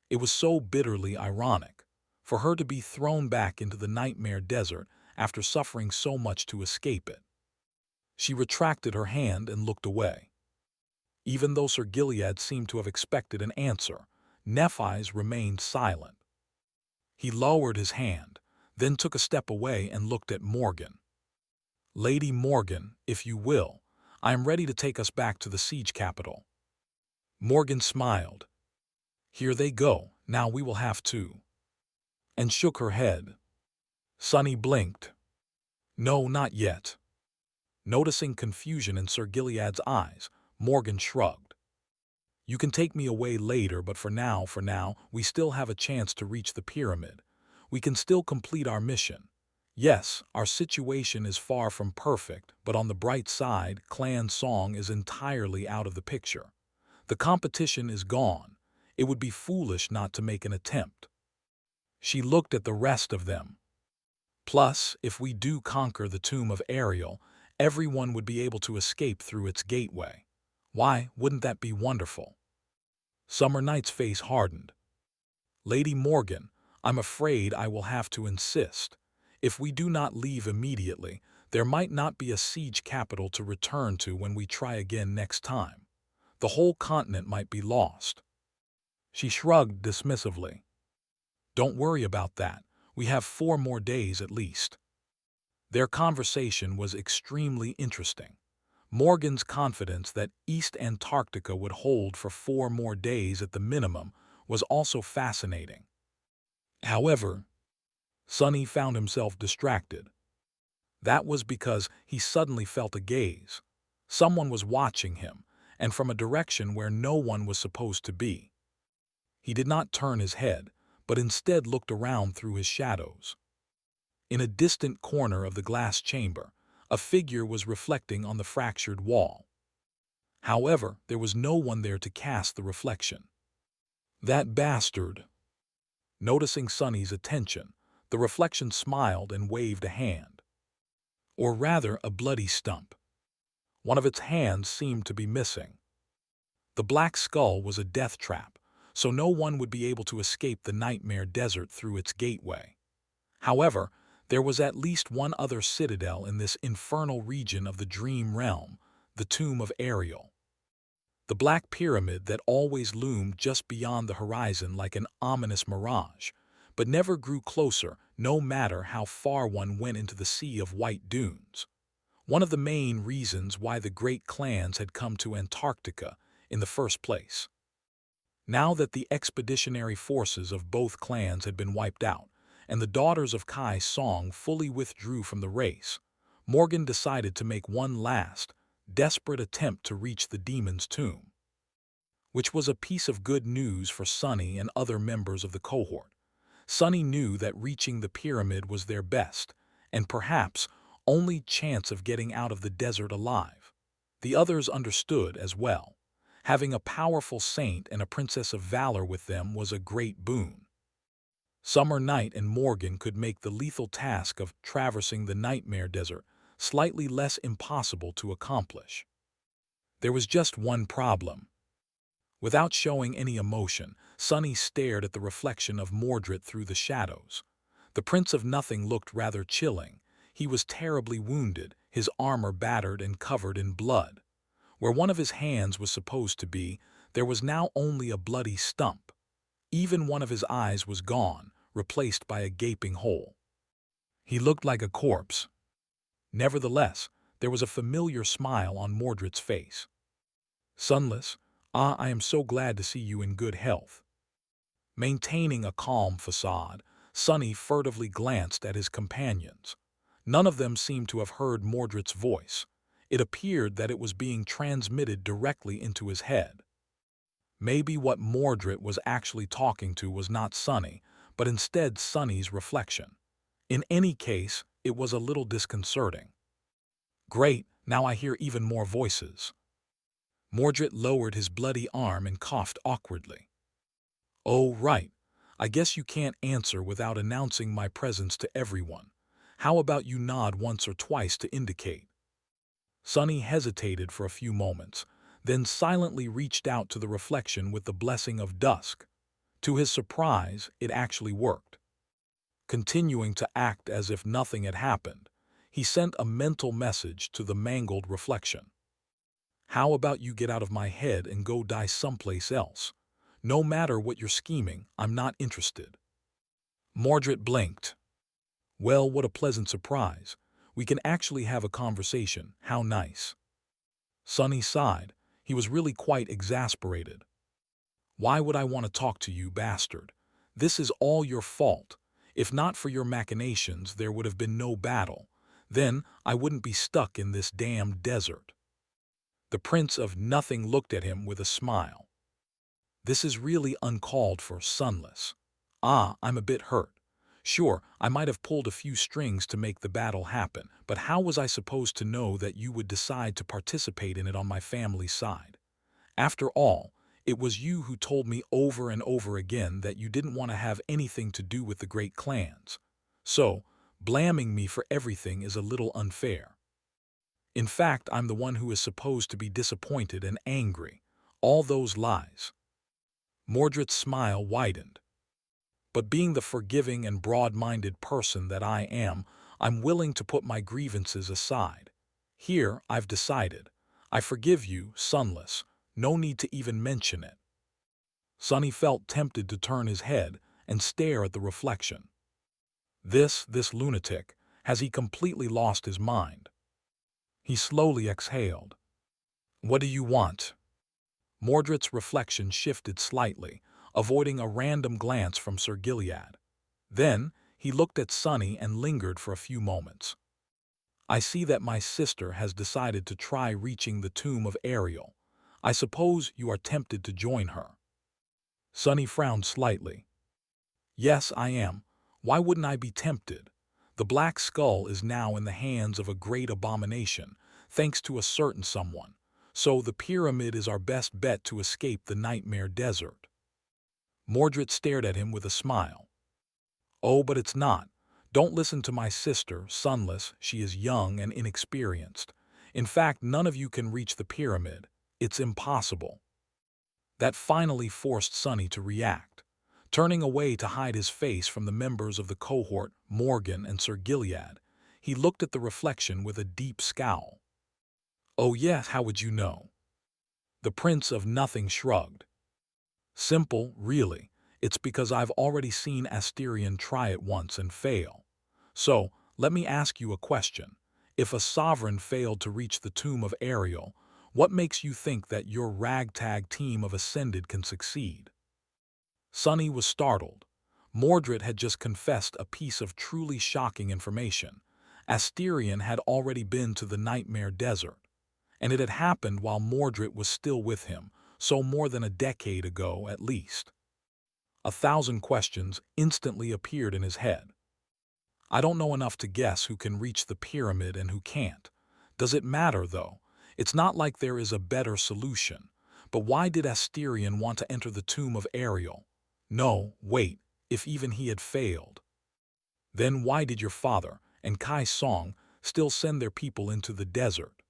It was so bitterly ironic. For her to be thrown back into the nightmare desert after suffering so much to escape it. She retracted her hand and looked away. Even though Sir Gilead seemed to have expected an answer, Nephi's remained silent. He lowered his hand, then took a step away and looked at Morgan. Lady Morgan, if you will, I am ready to take us back to the siege capital. Morgan smiled. Here they go, now we will have to. And shook her head. Sunny blinked. No, not yet. Noticing confusion in Sir Gilead's eyes, Morgan shrugged. You can take me away later, but for now, we still have a chance to reach the pyramid. We can still complete our mission. Yes, our situation is far from perfect, but on the bright side, Clan Song is entirely out of the picture. The competition is gone. It would be foolish not to make an attempt. She looked at the rest of them. Plus, if we do conquer the tomb of Ariel, everyone would be able to escape through its gateway. Why, wouldn't that be wonderful? Summer Knight's face hardened. Lady Morgan, I'm afraid I will have to insist. If we do not leave immediately, there might not be a siege capital to return to when we try again next time. The whole continent might be lost. She shrugged dismissively. Don't worry about that. We have 4 more days at least. Their conversation was extremely interesting. Morgan's confidence that East Antarctica would hold for 4 more days at the minimum was also fascinating. However, Sunny found himself distracted. That was because he suddenly felt a gaze. Someone was watching him, and from a direction where no one was supposed to be. He did not turn his head, but instead looked around through his shadows. In a distant corner of the glass chamber, A figure was reflecting on the fractured wall. However, there was no one there to cast the reflection. That bastard! Noticing Sonny's attention, the reflection smiled and waved a hand. Or rather, a bloody stump. One of its hands seemed to be missing. The black skull was a death trap, so no one would be able to escape the nightmare desert through its gateway. However, there was at least one other citadel in this infernal region of the dream realm, the tomb of Ariel. The black pyramid that always loomed just beyond the horizon like an ominous mirage, but never grew closer no matter how far one went into the sea of white dunes. One of the main reasons why the great clans had come to Antarctica in the first place. Now that the expeditionary forces of both clans had been wiped out, and the daughters of Kai Song fully withdrew from the race, Morgan decided to make one last, desperate attempt to reach the demon's tomb. Which was a piece of good news for Sonny and other members of the cohort. Sonny knew that reaching the pyramid was their best, and perhaps only chance of getting out of the desert alive. The others understood as well. Having a powerful saint and a princess of valor with them was a great boon. Summer Night and Morgan could make the lethal task of traversing the nightmare desert slightly less impossible to accomplish. There was just one problem. Without showing any emotion, Sonny stared at the reflection of Mordred through the shadows. The Prince of Nothing looked rather chilling. He was terribly wounded, his armor battered and covered in blood. Where one of his hands was supposed to be, there was now only a bloody stump. Even one of his eyes was gone, replaced by a gaping hole. He looked like a corpse. Nevertheless, there was a familiar smile on Mordred's face. Sunless, I am so glad to see you in good health. Maintaining a calm facade, Sonny furtively glanced at his companions. None of them seemed to have heard Mordred's voice. It appeared that it was being transmitted directly into his head. Maybe what Mordred was actually talking to was not Sonny, but instead Sonny's reflection. In any case, it was a little disconcerting. Great, now I hear even more voices. Mordred lowered his bloody arm and coughed awkwardly. Oh, right. I guess you can't answer without announcing my presence to everyone. How about you nod once or twice to indicate? Sonny hesitated for a few moments, then silently reached out to the reflection with the blessing of dusk. To his surprise, it actually worked. Continuing to act as if nothing had happened, he sent a mental message to the mangled reflection. How about you get out of my head and go die someplace else? No matter what you're scheming, I'm not interested. Mordred blinked. Well, what a pleasant surprise. We can actually have a conversation. How nice. Sonny sighed. He was really quite exasperated. Why would I want to talk to you, bastard? This is all your fault. If not for your machinations, there would have been no battle. Then I wouldn't be stuck in this damned desert. The Prince of Nothing looked at him with a smile. This is really uncalled for, Sunless. I'm a bit hurt. Sure, I might have pulled a few strings to make the battle happen, but how was I supposed to know that you would decide to participate in it on my family's side? After all, it was you who told me over and over again that you didn't want to have anything to do with the great clans. So, blaming me for everything is a little unfair. In fact, I'm the one who is supposed to be disappointed and angry. All those lies. Mordred's smile widened. But being the forgiving and broad-minded person that I am, I'm willing to put my grievances aside. Here, I've decided. I forgive you, Sunless. No need to even mention it. Sonny felt tempted to turn his head and stare at the reflection. This lunatic, has he completely lost his mind? He slowly exhaled. What do you want? Mordred's reflection shifted slightly, avoiding a random glance from Sir Gilead. Then, he looked at Sonny and lingered for a few moments. I see that my sister has decided to try reaching the tomb of Ariel. I suppose you are tempted to join her. Sonny frowned slightly. Yes, I am. Why wouldn't I be tempted? The Black Skull is now in the hands of a great abomination, thanks to a certain someone. So the pyramid is our best bet to escape the nightmare desert. Mordred stared at him with a smile. Oh, but it's not. Don't listen to my sister, Sunless. She is young and inexperienced. In fact, none of you can reach the pyramid. It's impossible. That finally forced Sonny to react. Turning away to hide his face from the members of the cohort, Morgan and Sir Gilead, he looked at the reflection with a deep scowl. Oh yes, how would you know? The Prince of Nothing shrugged. Simple, really. It's because I've already seen Asterion try it once and fail. So, let me ask you a question. If a sovereign failed to reach the tomb of Ariel, what makes you think that your ragtag team of Ascended can succeed? Sonny was startled. Mordred had just confessed a piece of truly shocking information. Asterion had already been to the Nightmare Desert, and it had happened while Mordred was still with him, so more than a decade ago at least. 1,000 questions instantly appeared in his head. I don't know enough to guess who can reach the pyramid and who can't. Does it matter, though? It's not like there is a better solution. But why did Asterion want to enter the tomb of Ariel? No, wait, if even he had failed. Then why did your father and Kai Song still send their people into the desert?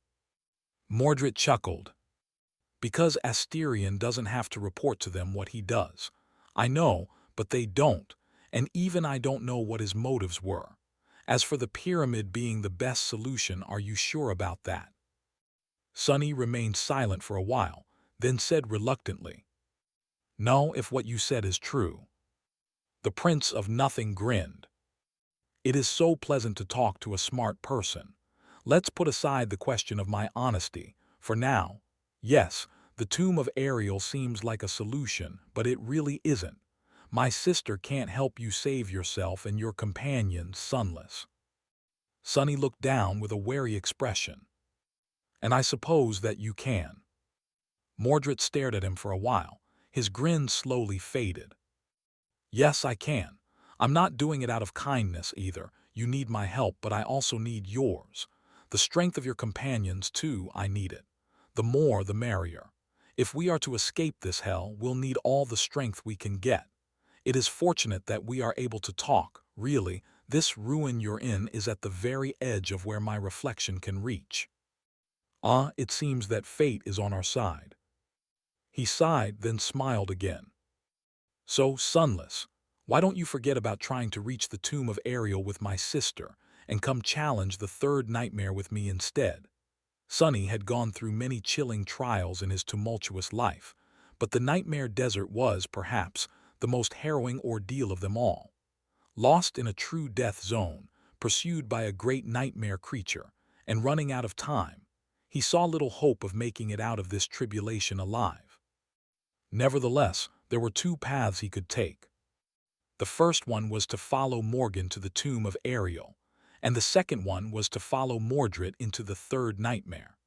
Mordred chuckled. Because Asterion doesn't have to report to them what he does. I know, but they don't, and even I don't know what his motives were. As for the pyramid being the best solution, are you sure about that? Sonny remained silent for a while, then said reluctantly, No, if what you said is true. The Prince of Nothing grinned. It is so pleasant to talk to a smart person. Let's put aside the question of my honesty, for now. Yes, the tomb of Ariel seems like a solution, but it really isn't. My sister can't help you save yourself and your companions, Sunless. Sonny looked down with a wary expression. And I suppose that you can. Mordred stared at him for a while. His grin slowly faded. Yes, I can. I'm not doing it out of kindness either. You need my help, but I also need yours. The strength of your companions, too, I need it. The more, the merrier. If we are to escape this hell, we'll need all the strength we can get. It is fortunate that we are able to talk. Really, this ruin you're in is at the very edge of where my reflection can reach. It seems that fate is on our side. He sighed, then smiled again. So, Sunless, why don't you forget about trying to reach the tomb of Ariel with my sister and come challenge the third nightmare with me instead? Sonny had gone through many chilling trials in his tumultuous life, but the Nightmare Desert was, perhaps, the most harrowing ordeal of them all. Lost in a true death zone, pursued by a great nightmare creature, and running out of time, he saw little hope of making it out of this tribulation alive. Nevertheless, there were two paths he could take. The first one was to follow Morgan to the tomb of Ariel, and the second one was to follow Mordred into the third nightmare.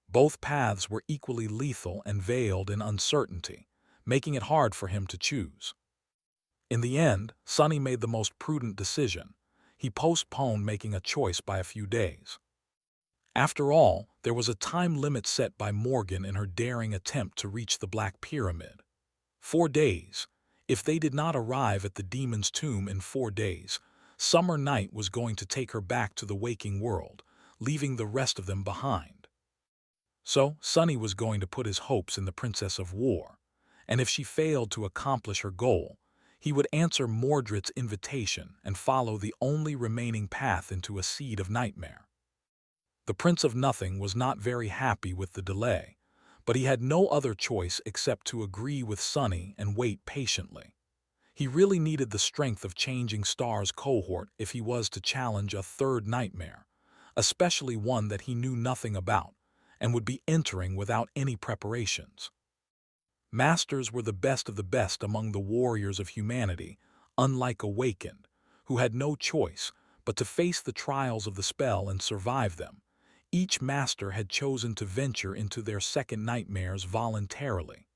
Both paths were equally lethal and veiled in uncertainty, making it hard for him to choose. In the end, Sonny made the most prudent decision. He postponed making a choice by a few days. After all, there was a time limit set by Morgan in her daring attempt to reach the Black Pyramid. 4 days. If they did not arrive at the demon's tomb in 4 days, Summer Night was going to take her back to the waking world, leaving the rest of them behind. So, Sonny was going to put his hopes in the Princess of War, and if she failed to accomplish her goal, he would answer Mordred's invitation and follow the only remaining path into a seed of nightmare. The Prince of Nothing was not very happy with the delay, but he had no other choice except to agree with Sonny and wait patiently. He really needed the strength of Changing Star's cohort if he was to challenge a third nightmare, especially one that he knew nothing about and would be entering without any preparations. Masters were the best of the best among the warriors of humanity, unlike Awakened, who had no choice but to face the trials of the spell and survive them. Each master had chosen to venture into their second nightmares voluntarily.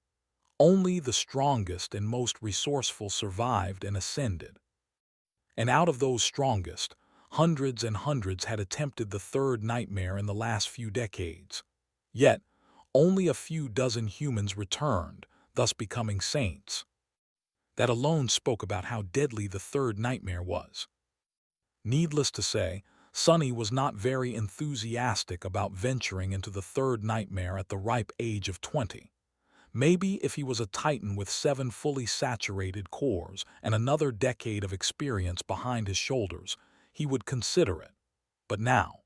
Only the strongest and most resourceful survived and ascended. And out of those strongest, Hundreds and hundreds had attempted the third nightmare in the last few decades. Yet, only a few dozen humans returned, thus becoming saints. That alone spoke about how deadly the third nightmare was. Needless to say, Sonny was not very enthusiastic about venturing into the third nightmare at the ripe age of 20. Maybe if he was a titan with 7 fully saturated cores and another decade of experience behind his shoulders, he would consider it. But now,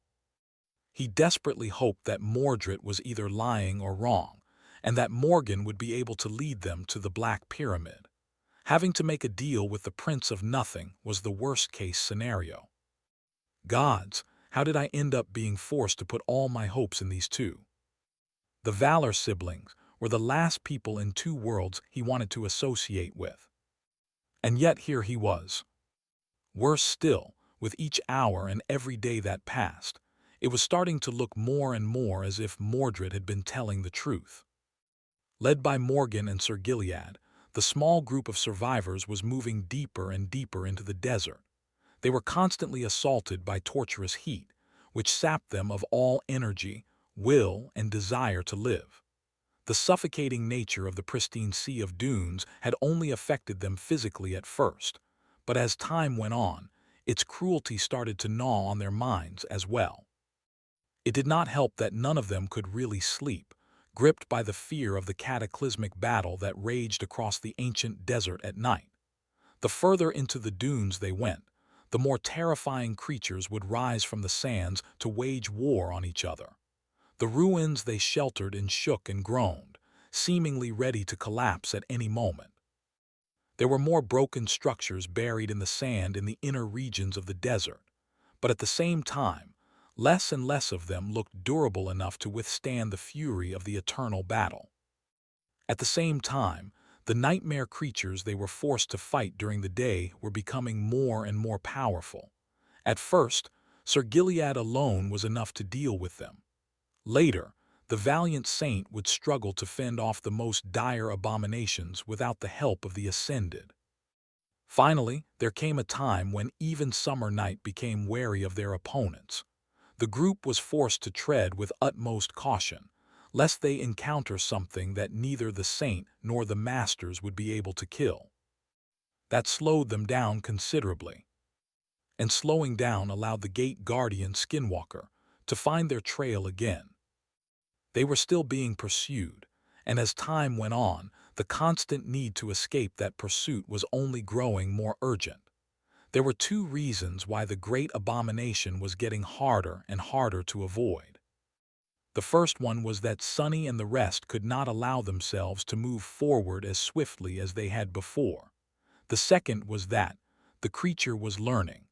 he desperately hoped that Mordred was either lying or wrong, and that Morgan would be able to lead them to the Black Pyramid. Having to make a deal with the Prince of Nothing was the worst-case scenario. Gods, how did I end up being forced to put all my hopes in these two? The Valor siblings were the last people in 2 worlds he wanted to associate with. And yet here he was. Worse still, with each hour and every day that passed, it was starting to look more and more as if Mordred had been telling the truth. Led by Morgan and Sir Gilead, the small group of survivors was moving deeper and deeper into the desert. They were constantly assaulted by torturous heat, which sapped them of all energy, will, and desire to live. The suffocating nature of the pristine sea of dunes had only affected them physically at first, but as time went on, its cruelty started to gnaw on their minds as well. It did not help that none of them could really sleep, gripped by the fear of the cataclysmic battle that raged across the ancient desert at night. The further into the dunes they went, the more terrifying creatures would rise from the sands to wage war on each other. The ruins they sheltered and shook and groaned, seemingly ready to collapse at any moment. There were more broken structures buried in the sand in the inner regions of the desert, but at the same time, less and less of them looked durable enough to withstand the fury of the eternal battle. At the same time, the nightmare creatures they were forced to fight during the day were becoming more and more powerful. At first, Sir Gilead alone was enough to deal with them. Later, the valiant saint would struggle to fend off the most dire abominations without the help of the Ascended. Finally, there came a time when even Summer Night became wary of their opponents. The group was forced to tread with utmost caution, lest they encounter something that neither the saint nor the masters would be able to kill. That slowed them down considerably. And slowing down allowed the gate guardian Skinwalker to find their trail again. They were still being pursued, and as time went on, the constant need to escape that pursuit was only growing more urgent. There were 2 reasons why the great abomination was getting harder and harder to avoid. The first one was that Sonny and the rest could not allow themselves to move forward as swiftly as they had before. The second was that the creature was learning.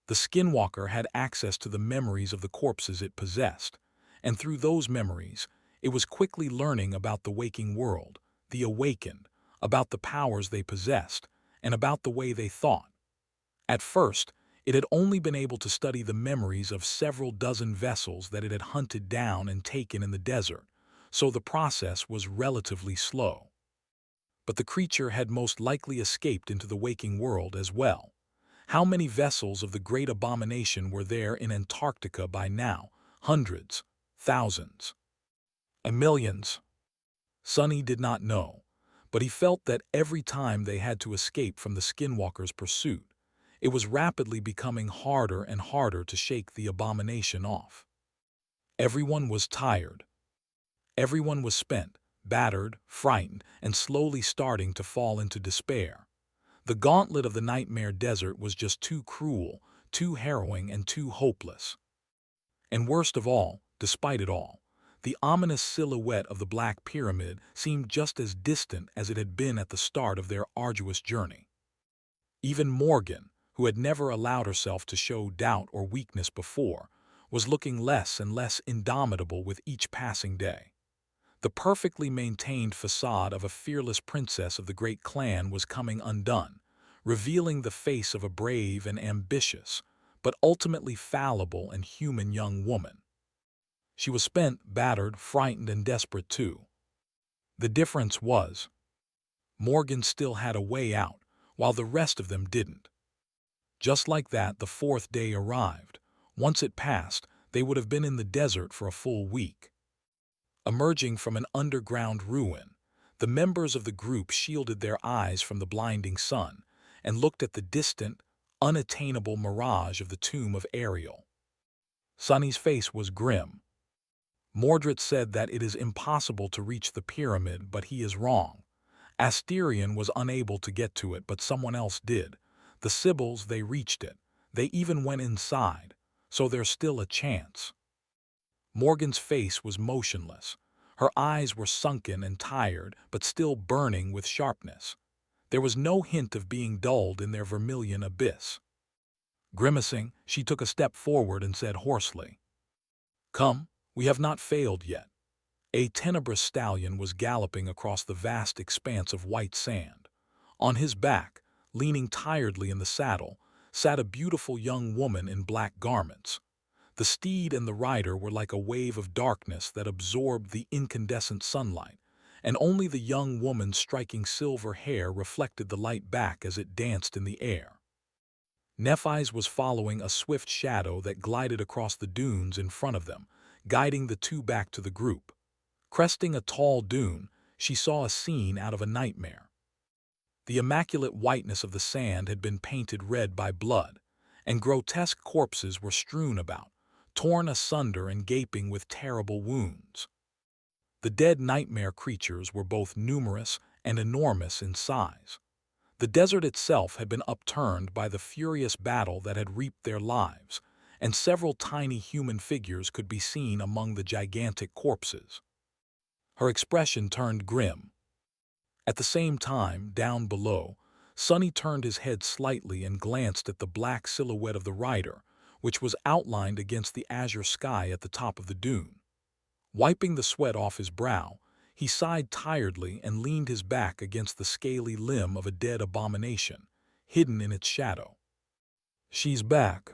The Skinwalker had access to the memories of the corpses it possessed, and through those memories, it was quickly learning about the waking world, the awakened, about the powers they possessed, and about the way they thought. At first, it had only been able to study the memories of several dozen vessels that it had hunted down and taken in the desert, so the process was relatively slow. But the creature had most likely escaped into the waking world as well. How many vessels of the great abomination were there in Antarctica by now? Hundreds, thousands, and millions. Sonny did not know, but he felt that every time they had to escape from the Skinwalker's pursuit, it was rapidly becoming harder and harder to shake the abomination off. Everyone was tired. Everyone was spent, battered, frightened, and slowly starting to fall into despair. The gauntlet of the nightmare desert was just too cruel, too harrowing, and too hopeless. And worst of all, despite it all, the ominous silhouette of the Black Pyramid seemed just as distant as it had been at the start of their arduous journey. Even Morgan, who had never allowed herself to show doubt or weakness before, was looking less and less indomitable with each passing day. The perfectly maintained facade of a fearless princess of the great clan was coming undone, revealing the face of a brave and ambitious, but ultimately fallible and human young woman. She was spent, battered, frightened, and desperate too. The difference was, Morgan still had a way out, while the rest of them didn't. Just like that, the fourth day arrived. Once it passed, they would have been in the desert for a full week. Emerging from an underground ruin, the members of the group shielded their eyes from the blinding sun and looked at the distant, unattainable mirage of the tomb of Ariel. Sunny's face was grim. Mordred said that it is impossible to reach the pyramid, but he is wrong. Asterion was unable to get to it, but someone else did. The Sybils, they reached it. They even went inside, so there's still a chance. Morgan's face was motionless. Her eyes were sunken and tired, but still burning with sharpness. There was no hint of being dulled in their vermilion abyss. Grimacing, she took a step forward and said hoarsely, "Come, we have not failed yet." A tenebrous stallion was galloping across the vast expanse of white sand. On his back, leaning tiredly in the saddle, sat a beautiful young woman in black garments. The steed and the rider were like a wave of darkness that absorbed the incandescent sunlight, and only the young woman's striking silver hair reflected the light back as it danced in the air. Nephi's was following a swift shadow that glided across the dunes in front of them, guiding the two back to the group. Cresting a tall dune, she saw a scene out of a nightmare. The immaculate whiteness of the sand had been painted red by blood, and grotesque corpses were strewn about, torn asunder and gaping with terrible wounds. The dead nightmare creatures were both numerous and enormous in size. The desert itself had been upturned by the furious battle that had reaped their lives, and several tiny human figures could be seen among the gigantic corpses. Her expression turned grim. At the same time, down below, Sunny turned his head slightly and glanced at the black silhouette of the rider, which was outlined against the azure sky at the top of the dune. Wiping the sweat off his brow, he sighed tiredly and leaned his back against the scaly limb of a dead abomination, hidden in its shadow. She's back.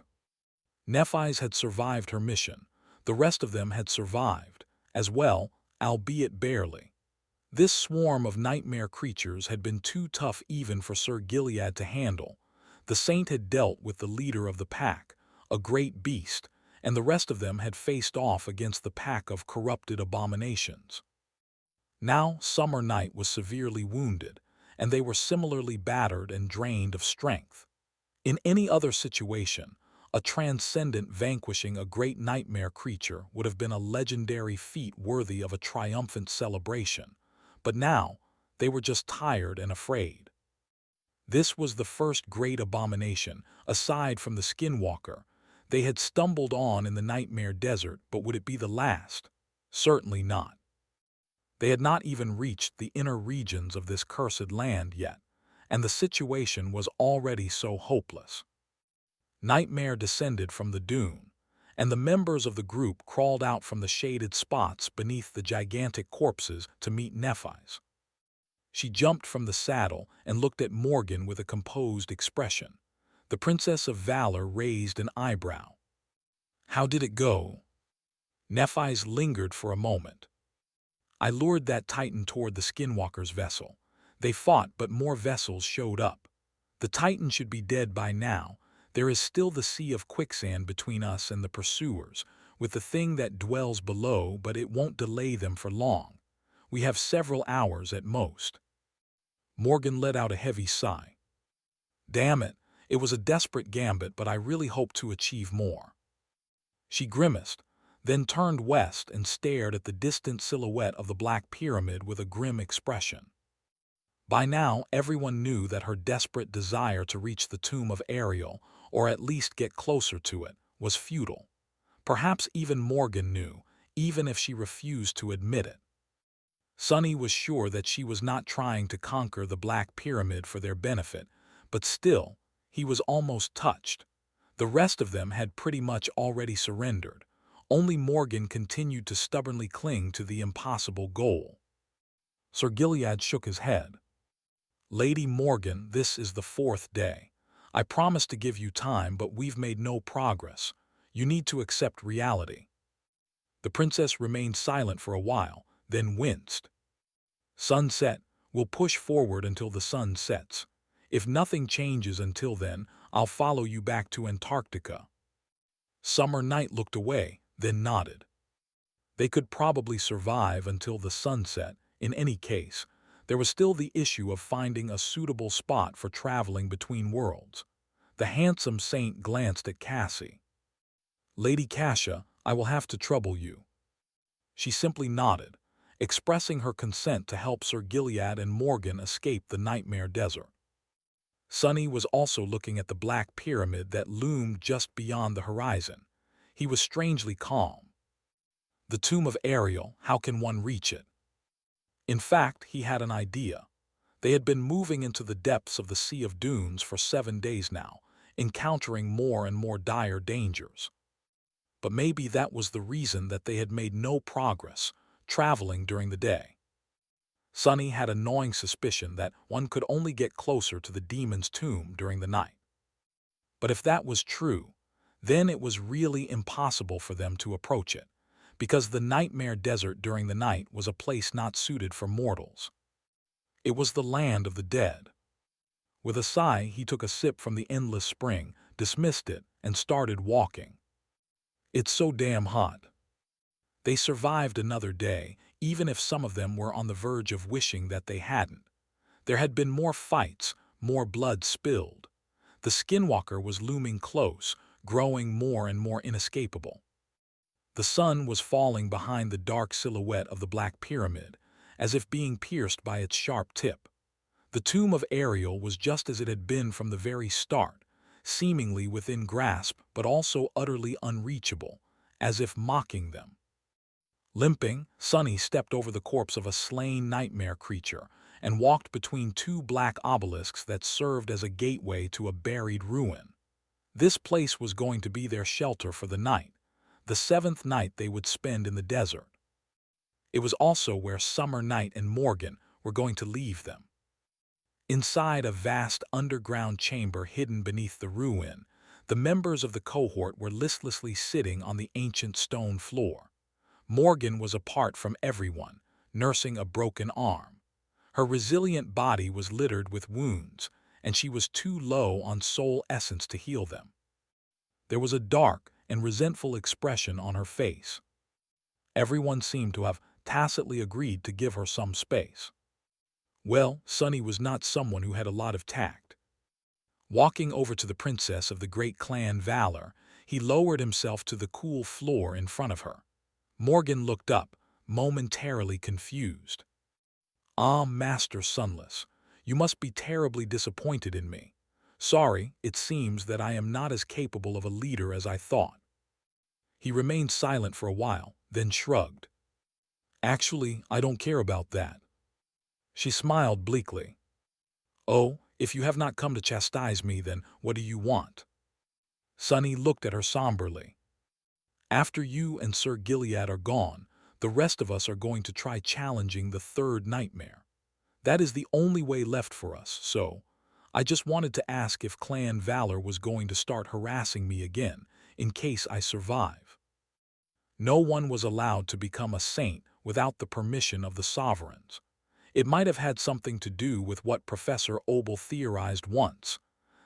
Nephi's had survived her mission. The rest of them had survived, as well, albeit barely. This swarm of nightmare creatures had been too tough even for Sir Gilead to handle. The saint had dealt with the leader of the pack, a great beast, and the rest of them had faced off against the pack of corrupted abominations. Now Summer Night was severely wounded, and they were similarly battered and drained of strength. In any other situation, a transcendent vanquishing a great nightmare creature would have been a legendary feat worthy of a triumphant celebration. But now, they were just tired and afraid. This was the first great abomination, aside from the Skinwalker. They had stumbled on in the nightmare desert, but would it be the last? Certainly not. They had not even reached the inner regions of this cursed land yet, and the situation was already so hopeless. Nightmare descended from the dune, and the members of the group crawled out from the shaded spots beneath the gigantic corpses to meet Nephi's. She jumped from the saddle and looked at Morgan with a composed expression. The Princess of Valor raised an eyebrow. "How did it go?" Nephi's lingered for a moment. "I lured that Titan toward the Skinwalker's vessel. They fought, but more vessels showed up. The Titan should be dead by now. There is still the sea of quicksand between us and the pursuers, with the thing that dwells below, but it won't delay them for long. We have several hours at most." Morgan let out a heavy sigh. "Damn it, it was a desperate gambit, but I really hope to achieve more." She grimaced, then turned west and stared at the distant silhouette of the Black Pyramid with a grim expression. By now, everyone knew that her desperate desire to reach the tomb of Ariel, or at least get closer to it, was futile. Perhaps even Morgan knew, even if she refused to admit it. Sunny was sure that she was not trying to conquer the Black Pyramid for their benefit, but still, he was almost touched. The rest of them had pretty much already surrendered. Only Morgan continued to stubbornly cling to the impossible goal. Sir Gilead shook his head. "Lady Morgan, this is the fourth day. I promised to give you time, but we've made no progress. You need to accept reality." The princess remained silent for a while, then winced. "Sunset, we'll push forward until the sun sets. If nothing changes until then, I'll follow you back to Antarctica." Summer Night looked away, then nodded. They could probably survive until the sunset. In any case, there was still the issue of finding a suitable spot for traveling between worlds. The handsome saint glanced at Cassie. "Lady Cassia, I will have to trouble you." She simply nodded, expressing her consent to help Sir Gilead and Morgan escape the nightmare desert. Sonny was also looking at the black pyramid that loomed just beyond the horizon. He was strangely calm. The tomb of Ariel, how can one reach it? In fact, he had an idea. They had been moving into the depths of the Sea of Dunes for 7 days now, encountering more and more dire dangers. But maybe that was the reason that they had made no progress, traveling during the day. Sonny had a gnawing suspicion that one could only get closer to the demon's tomb during the night. But if that was true, then it was really impossible for them to approach it, because the nightmare desert during the night was a place not suited for mortals. It was the land of the dead. With a sigh, he took a sip from the endless spring, dismissed it, and started walking. "It's so damn hot." They survived another day, even if some of them were on the verge of wishing that they hadn't. There had been more fights, more blood spilled. The skinwalker was looming close, growing more and more inescapable. The sun was falling behind the dark silhouette of the Black Pyramid, as if being pierced by its sharp tip. The tomb of Ariel was just as it had been from the very start, seemingly within grasp but also utterly unreachable, as if mocking them. Limping, Sonny stepped over the corpse of a slain nightmare creature and walked between 2 black obelisks that served as a gateway to a buried ruin. This place was going to be their shelter for the night, the 7th night they would spend in the desert. It was also where Summer Night and Morgan were going to leave them. Inside a vast underground chamber hidden beneath the ruin, the members of the cohort were listlessly sitting on the ancient stone floor. Morgan was apart from everyone, nursing a broken arm. Her resilient body was littered with wounds, and she was too low on soul essence to heal them. There was a dark and resentful expression on her face. Everyone seemed to have tacitly agreed to give her some space. Well, Sonny was not someone who had a lot of tact. Walking over to the princess of the great clan Valor, he lowered himself to the cool floor in front of her. Morgan looked up, momentarily confused. "Ah, Master Sunless, you must be terribly disappointed in me. Sorry, it seems that I am not as capable of a leader as I thought." He remained silent for a while, then shrugged. "Actually, I don't care about that." She smiled bleakly. "Oh, if you have not come to chastise me, then what do you want?" Sonny looked at her somberly. "After you and Sir Gilead are gone, the rest of us are going to try challenging the 3rd nightmare. That is the only way left for us, so I just wanted to ask if Clan Valor was going to start harassing me again, in case I survive." No one was allowed to become a saint without the permission of the sovereigns. It might have had something to do with what Professor Obel theorized once,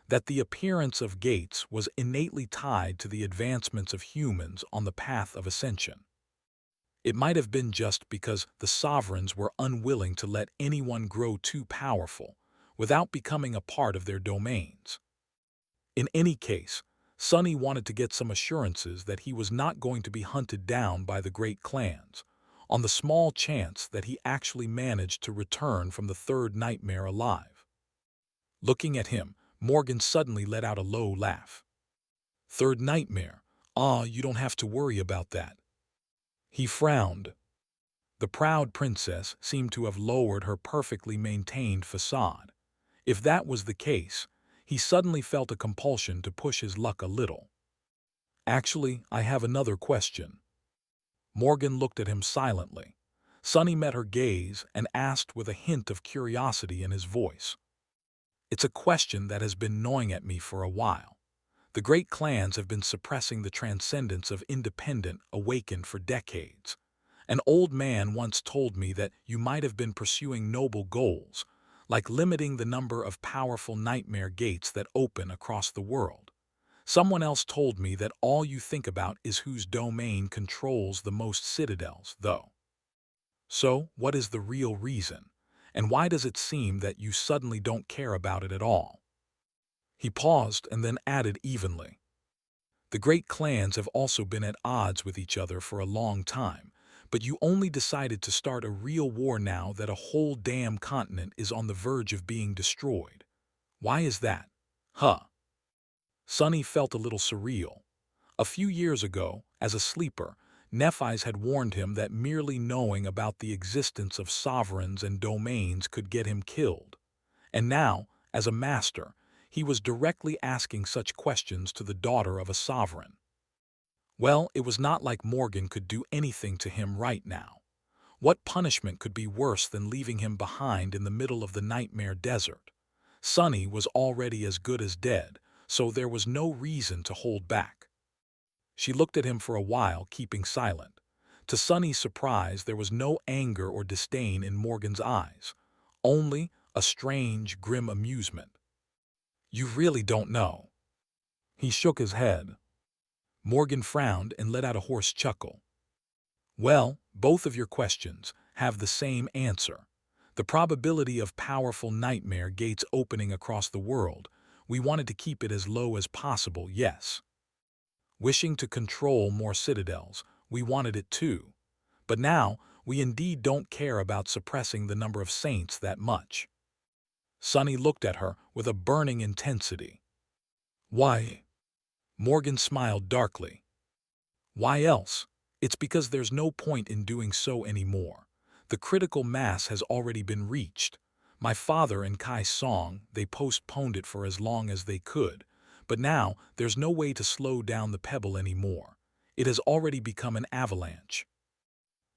that the appearance of gates was innately tied to the advancements of humans on the path of ascension. It might have been just because the sovereigns were unwilling to let anyone grow too powerful without becoming a part of their domains. In any case, Sonny wanted to get some assurances that he was not going to be hunted down by the great clans, on the small chance that he actually managed to return from the 3rd nightmare alive. Looking at him, Morgan suddenly let out a low laugh. "3rd nightmare? Ah, you don't have to worry about that." He frowned. The proud princess seemed to have lowered her perfectly maintained facade. If that was the case, he suddenly felt a compulsion to push his luck a little. "Actually, I have another question." Morgan looked at him silently. Sonny met her gaze and asked with a hint of curiosity in his voice. "It's a question that has been gnawing at me for a while. The great clans have been suppressing the transcendence of independent awakened for decades. An old man once told me that you might have been pursuing noble goals, like limiting the number of powerful nightmare gates that open across the world. Someone else told me that all you think about is whose domain controls the most citadels, though. So, what is the real reason? And why does it seem that you suddenly don't care about it at all? He paused and then added evenly. The great clans have also been at odds with each other for a long time, but you only decided to start a real war now that a whole damn continent is on the verge of being destroyed. Why is that? Huh. Sonny felt a little surreal. A few years ago, as a sleeper, Nephis had warned him that merely knowing about the existence of sovereigns and domains could get him killed. And now, as a master, he was directly asking such questions to the daughter of a sovereign. Well, it was not like Morgan could do anything to him right now. What punishment could be worse than leaving him behind in the middle of the nightmare desert? Sonny was already as good as dead, so there was no reason to hold back. She looked at him for a while, keeping silent. To Sonny's surprise, there was no anger or disdain in Morgan's eyes, only a strange, grim amusement. You really don't know. He shook his head. Morgan frowned and let out a hoarse chuckle. Well, both of your questions have the same answer. The probability of powerful nightmare gates opening across the world, we wanted to keep it as low as possible, yes. Wishing to control more citadels, we wanted it too. But now, we indeed don't care about suppressing the number of saints that much. Sonny looked at her with a burning intensity. Why? Morgan smiled darkly. Why else? It's because there's no point in doing so anymore. The critical mass has already been reached. My father and Kai Song, they postponed it for as long as they could. But now, there's no way to slow down the pebble anymore. It has already become an avalanche.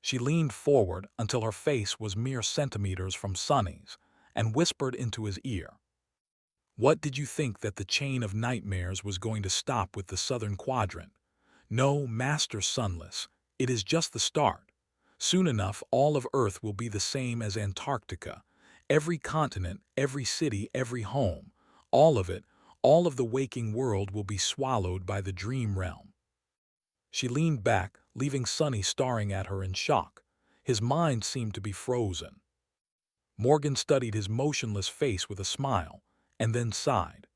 She leaned forward until her face was mere centimeters from Sonny's, and whispered into his ear. What did you think that the chain of nightmares was going to stop with the southern quadrant? No, Master Sunless, it is just the start. Soon enough, all of Earth will be the same as Antarctica. Every continent, every city, every home, all of it, all of the waking world will be swallowed by the dream realm. She leaned back, leaving Sonny staring at her in shock. His mind seemed to be frozen. Morgan studied his motionless face with a smile, and then sighed.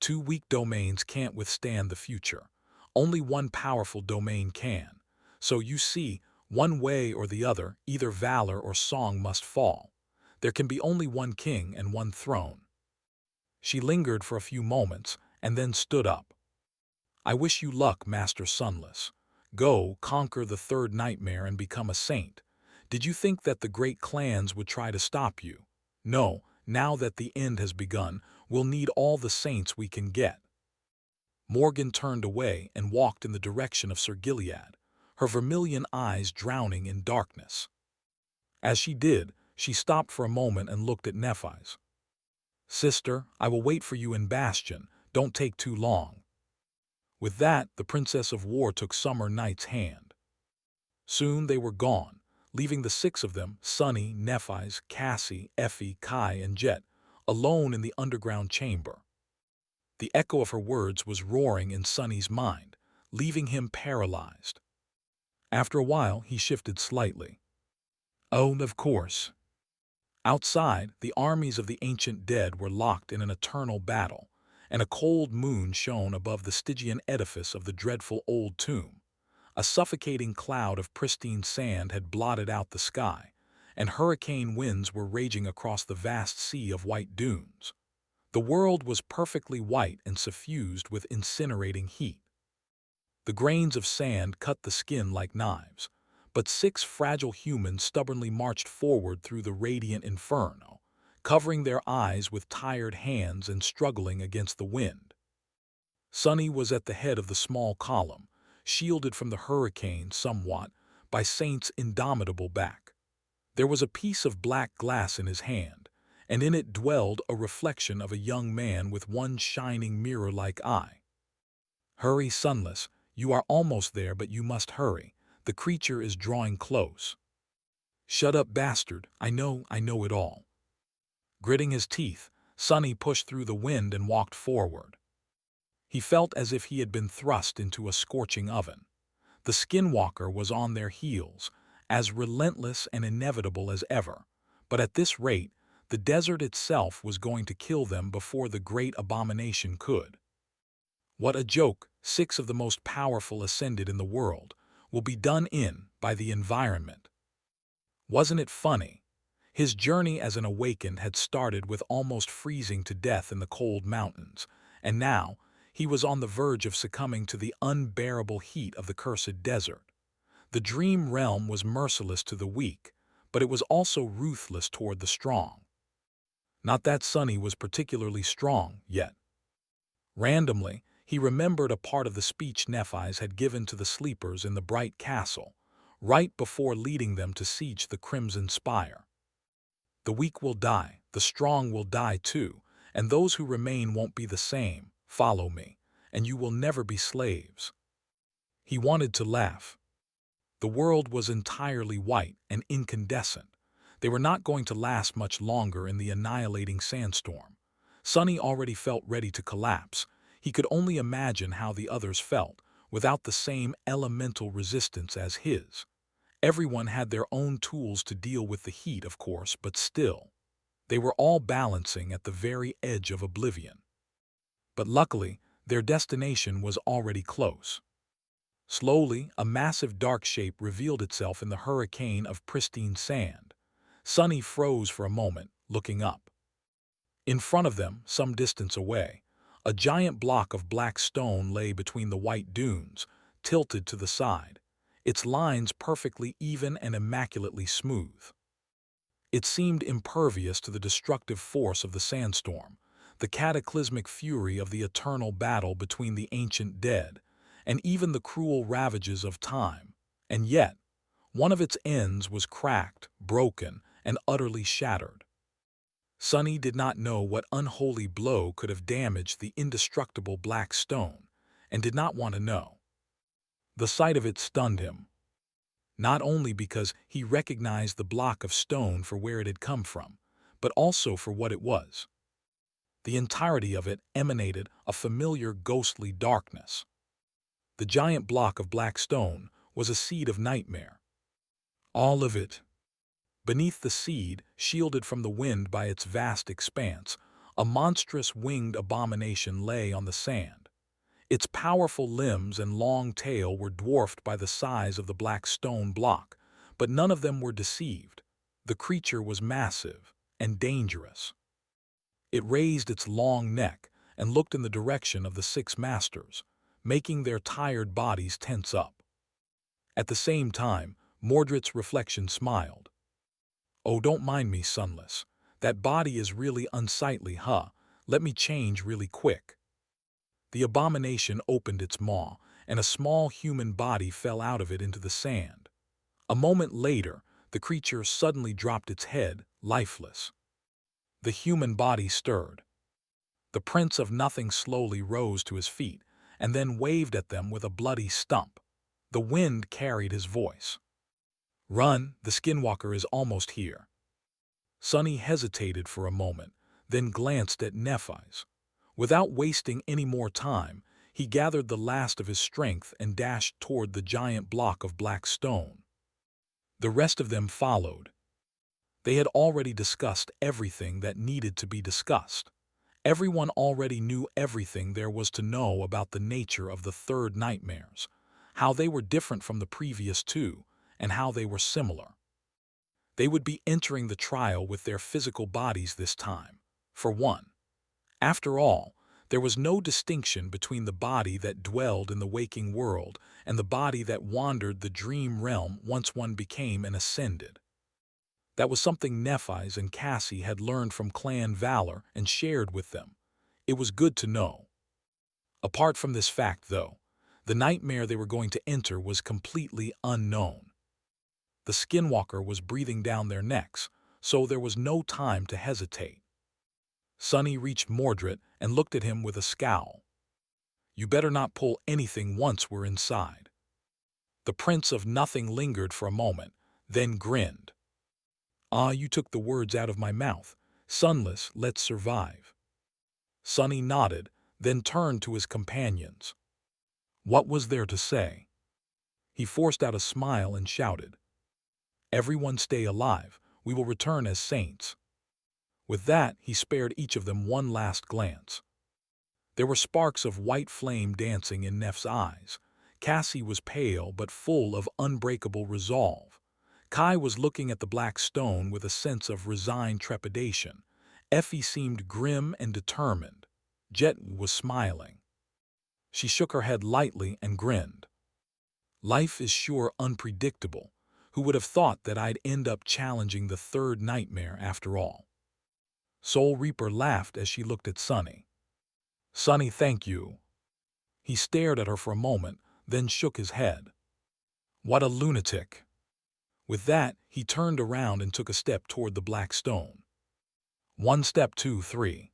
Two weak domains can't withstand the future. Only one powerful domain can. So you see, one way or the other, either valor or song must fall. There can be only one king and one throne. She lingered for a few moments, and then stood up. I wish you luck, Master Sunless. Go, conquer the third nightmare and become a saint. Did you think that the great clans would try to stop you? No, now that the end has begun, we'll need all the saints we can get. Morgan turned away and walked in the direction of Sir Gilead, her vermilion eyes drowning in darkness. As she did, she stopped for a moment and looked at Nephis. Sister, I will wait for you in Bastion. Don't take too long. With that, the Princess of War took Summer Night's hand. Soon they were gone, leaving the six of them, Sonny, Nephis, Cassie, Effie, Kai, and Jet, alone in the underground chamber. The echo of her words was roaring in Sonny's mind, leaving him paralyzed. After a while, he shifted slightly. Oh, of course. Outside, the armies of the ancient dead were locked in an eternal battle, and a cold moon shone above the Stygian edifice of the dreadful old tomb. A suffocating cloud of pristine sand had blotted out the sky, and hurricane winds were raging across the vast sea of white dunes. The world was perfectly white and suffused with incinerating heat. The grains of sand cut the skin like knives, but six fragile humans stubbornly marched forward through the radiant inferno, covering their eyes with tired hands and struggling against the wind. Sonny was at the head of the small column, shielded from the hurricane somewhat by Saint's indomitable back. There was a piece of black glass in his hand, and in it dwelled a reflection of a young man with one shining mirror-like eye. Hurry, Sunless, you are almost there, but you must hurry. The creature is drawing close. Shut up, bastard, I know it all. Gritting his teeth, Sonny pushed through the wind and walked forward. He felt as if he had been thrust into a scorching oven. The skinwalker was on their heels, as relentless and inevitable as ever, but at this rate, the desert itself was going to kill them before the great abomination could. What a joke 6 of the most powerful ascended in the world will be done in by the environment. Wasn't it funny? His journey as an awakened had started with almost freezing to death in the cold mountains, and now he was on the verge of succumbing to the unbearable heat of the cursed desert. The dream realm was merciless to the weak, but it was also ruthless toward the strong. Not that Sonny was particularly strong yet. Randomly, he remembered a part of the speech Nephi's had given to the sleepers in the bright castle, right before leading them to siege the Crimson Spire. The weak will die, the strong will die too, and those who remain won't be the same. Follow me, and you will never be slaves. He wanted to laugh. The world was entirely white and incandescent. They were not going to last much longer in the annihilating sandstorm. Sonny already felt ready to collapse. He could only imagine how the others felt, without the same elemental resistance as his. Everyone had their own tools to deal with the heat, of course, but still. They were all balancing at the very edge of oblivion. But luckily, their destination was already close. Slowly, a massive dark shape revealed itself in the hurricane of pristine sand. Sonny froze for a moment, looking up. In front of them, some distance away, a giant block of black stone lay between the white dunes, tilted to the side, its lines perfectly even and immaculately smooth. It seemed impervious to the destructive force of the sandstorm, the cataclysmic fury of the eternal battle between the ancient dead, and even the cruel ravages of time. And yet, one of its ends was cracked, broken, and utterly shattered. Sonny did not know what unholy blow could have damaged the indestructible black stone, and did not want to know. The sight of it stunned him, not only because he recognized the block of stone for where it had come from, but also for what it was. The entirety of it emanated a familiar ghostly darkness. The giant block of black stone was a seed of nightmare. All of it. Beneath the seed, shielded from the wind by its vast expanse, a monstrous winged abomination lay on the sand. Its powerful limbs and long tail were dwarfed by the size of the black stone block, but none of them were deceived. The creature was massive and dangerous. It raised its long neck and looked in the direction of the 6 masters, making their tired bodies tense up. At the same time, Mordred's reflection smiled. "Oh, don't mind me, Sunless. That body is really unsightly, huh? Let me change really quick." The abomination opened its maw, and a small human body fell out of it into the sand. A moment later, the creature suddenly dropped its head, lifeless. The human body stirred. The Prince of Nothing slowly rose to his feet, and then waved at them with a bloody stump. The wind carried his voice. "Run, the Skinwalker is almost here." Sonny hesitated for a moment, then glanced at Nephi's. Without wasting any more time, he gathered the last of his strength and dashed toward the giant block of black stone. The rest of them followed. They had already discussed everything that needed to be discussed. Everyone already knew everything there was to know about the nature of the third nightmares, how they were different from the previous 2, and how they were similar. They would be entering the trial with their physical bodies this time, for one. After all, there was no distinction between the body that dwelled in the waking world and the body that wandered the dream realm once one became an ascended. That was something Nephi's and Cassie had learned from Clan Valor and shared with them. It was good to know. Apart from this fact, though, the nightmare they were going to enter was completely unknown. The Skinwalker was breathing down their necks, so there was no time to hesitate. Sonny reached Mordred and looked at him with a scowl. "You better not pull anything once we're inside." The Prince of Nothing lingered for a moment, then grinned. "Ah, you took the words out of my mouth. Sunless, let's survive. Sonny nodded, then turned to his companions. What was there to say? He forced out a smile and shouted, "Everyone stay alive, we will return as saints." With that, he spared each of them one last glance. There were sparks of white flame dancing in Neff's eyes. Cassie was pale but full of unbreakable resolve. Kai was looking at the black stone with a sense of resigned trepidation. Effie seemed grim and determined. Jet was smiling. She shook her head lightly and grinned. Life is sure unpredictable. Who would have thought that I'd end up challenging the third nightmare after all? Soul Reaper laughed as she looked at Sonny. Sonny, thank you. He stared at her for a moment, then shook his head. What a lunatic. With that, he turned around and took a step toward the black stone. 1 step, 2, 3.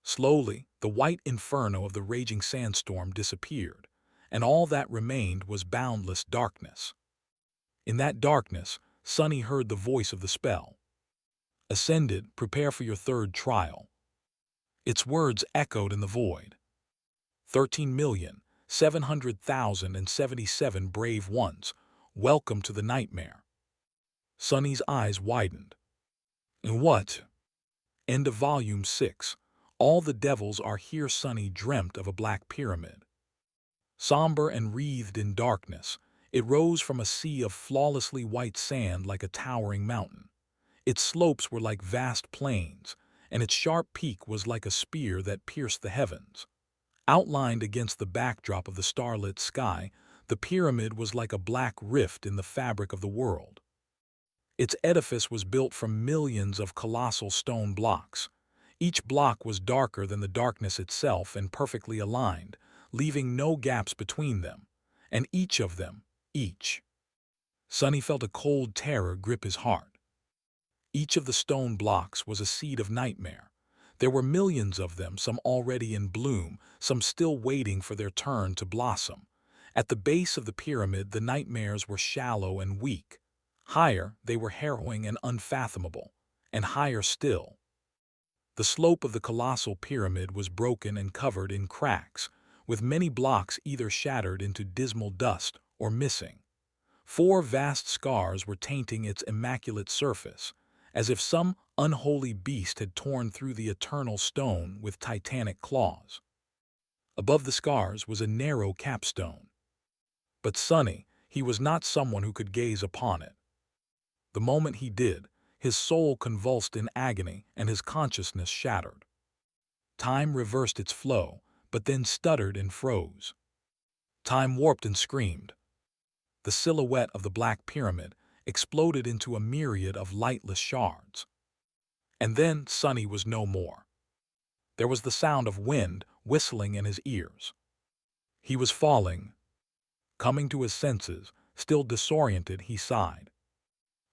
Slowly, the white inferno of the raging sandstorm disappeared, and all that remained was boundless darkness. In that darkness, Sonny heard the voice of the spell. Ascended, prepare for your third trial. Its words echoed in the void. 13,700,077 brave ones, welcome to the nightmare. Sonny's eyes widened. And what? End of Volume 6. All the devils are here. Sonny dreamt of a black pyramid. Somber and wreathed in darkness, it rose from a sea of flawlessly white sand like a towering mountain. Its slopes were like vast plains, and its sharp peak was like a spear that pierced the heavens. Outlined against the backdrop of the starlit sky, the pyramid was like a black rift in the fabric of the world. Its edifice was built from millions of colossal stone blocks. Each block was darker than the darkness itself and perfectly aligned, leaving no gaps between them. And each of them, Sonny felt a cold terror grip his heart. Each of the stone blocks was a seed of nightmare. There were millions of them, some already in bloom, some still waiting for their turn to blossom. At the base of the pyramid, the nightmares were shallow and weak. Higher, they were harrowing and unfathomable. And higher still. The slope of the colossal pyramid was broken and covered in cracks, with many blocks either shattered into dismal dust or missing. 4 vast scars were tainting its immaculate surface, as if some unholy beast had torn through the eternal stone with titanic claws. Above the scars was a narrow capstone. But Sonny, he was not someone who could gaze upon it. The moment he did, his soul convulsed in agony and his consciousness shattered. Time reversed its flow, but then stuttered and froze. Time warped and screamed. The silhouette of the black pyramid exploded into a myriad of lightless shards. And then Sonny was no more. There was the sound of wind whistling in his ears. He was falling. Coming to his senses, still disoriented, he sighed.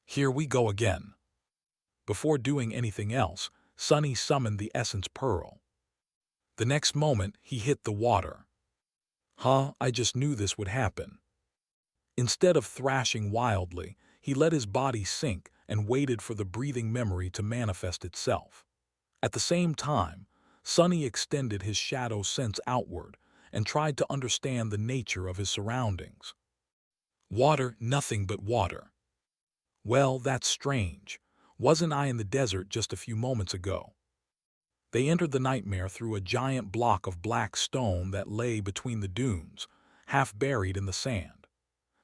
Here we go again. Before doing anything else, Sonny summoned the essence pearl. The next moment, he hit the water. I just knew this would happen. Instead of thrashing wildly, he let his body sink and waited for the breathing memory to manifest itself. At the same time, Sonny extended his shadow sense outward and tried to understand the nature of his surroundings. Water, nothing but water. Well, that's strange. Wasn't I in the desert just a few moments ago? They entered the nightmare through a giant block of black stone that lay between the dunes, half buried in the sand.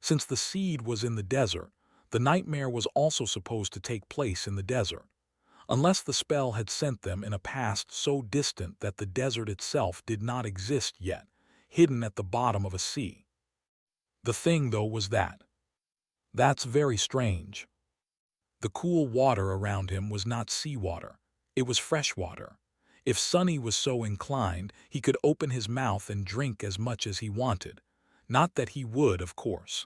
Since the seed was in the desert, the nightmare was also supposed to take place in the desert, unless the spell had sent them in a past so distant that the desert itself did not exist yet, hidden at the bottom of a sea. The thing, though, was that's very strange. The cool water around him was not seawater, it was fresh water. If Sonny was so inclined, he could open his mouth and drink as much as he wanted. Not that he would, of course.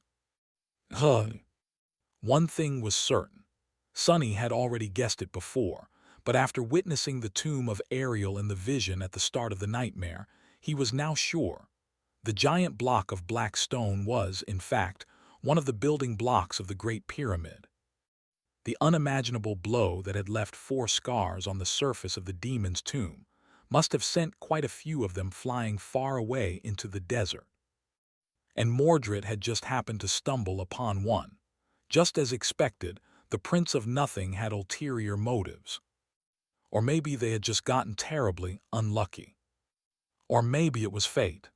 One thing was certain. Sonny had already guessed it before, but after witnessing the tomb of Ariel in the vision at the start of the nightmare, he was now sure. The giant block of black stone was, in fact, one of the building blocks of the Great Pyramid. The unimaginable blow that had left 4 scars on the surface of the demon's tomb must have sent quite a few of them flying far away into the desert. And Mordred had just happened to stumble upon one. Just as expected, the Prince of Nothing had ulterior motives. Or maybe they had just gotten terribly unlucky. Or maybe it was fate.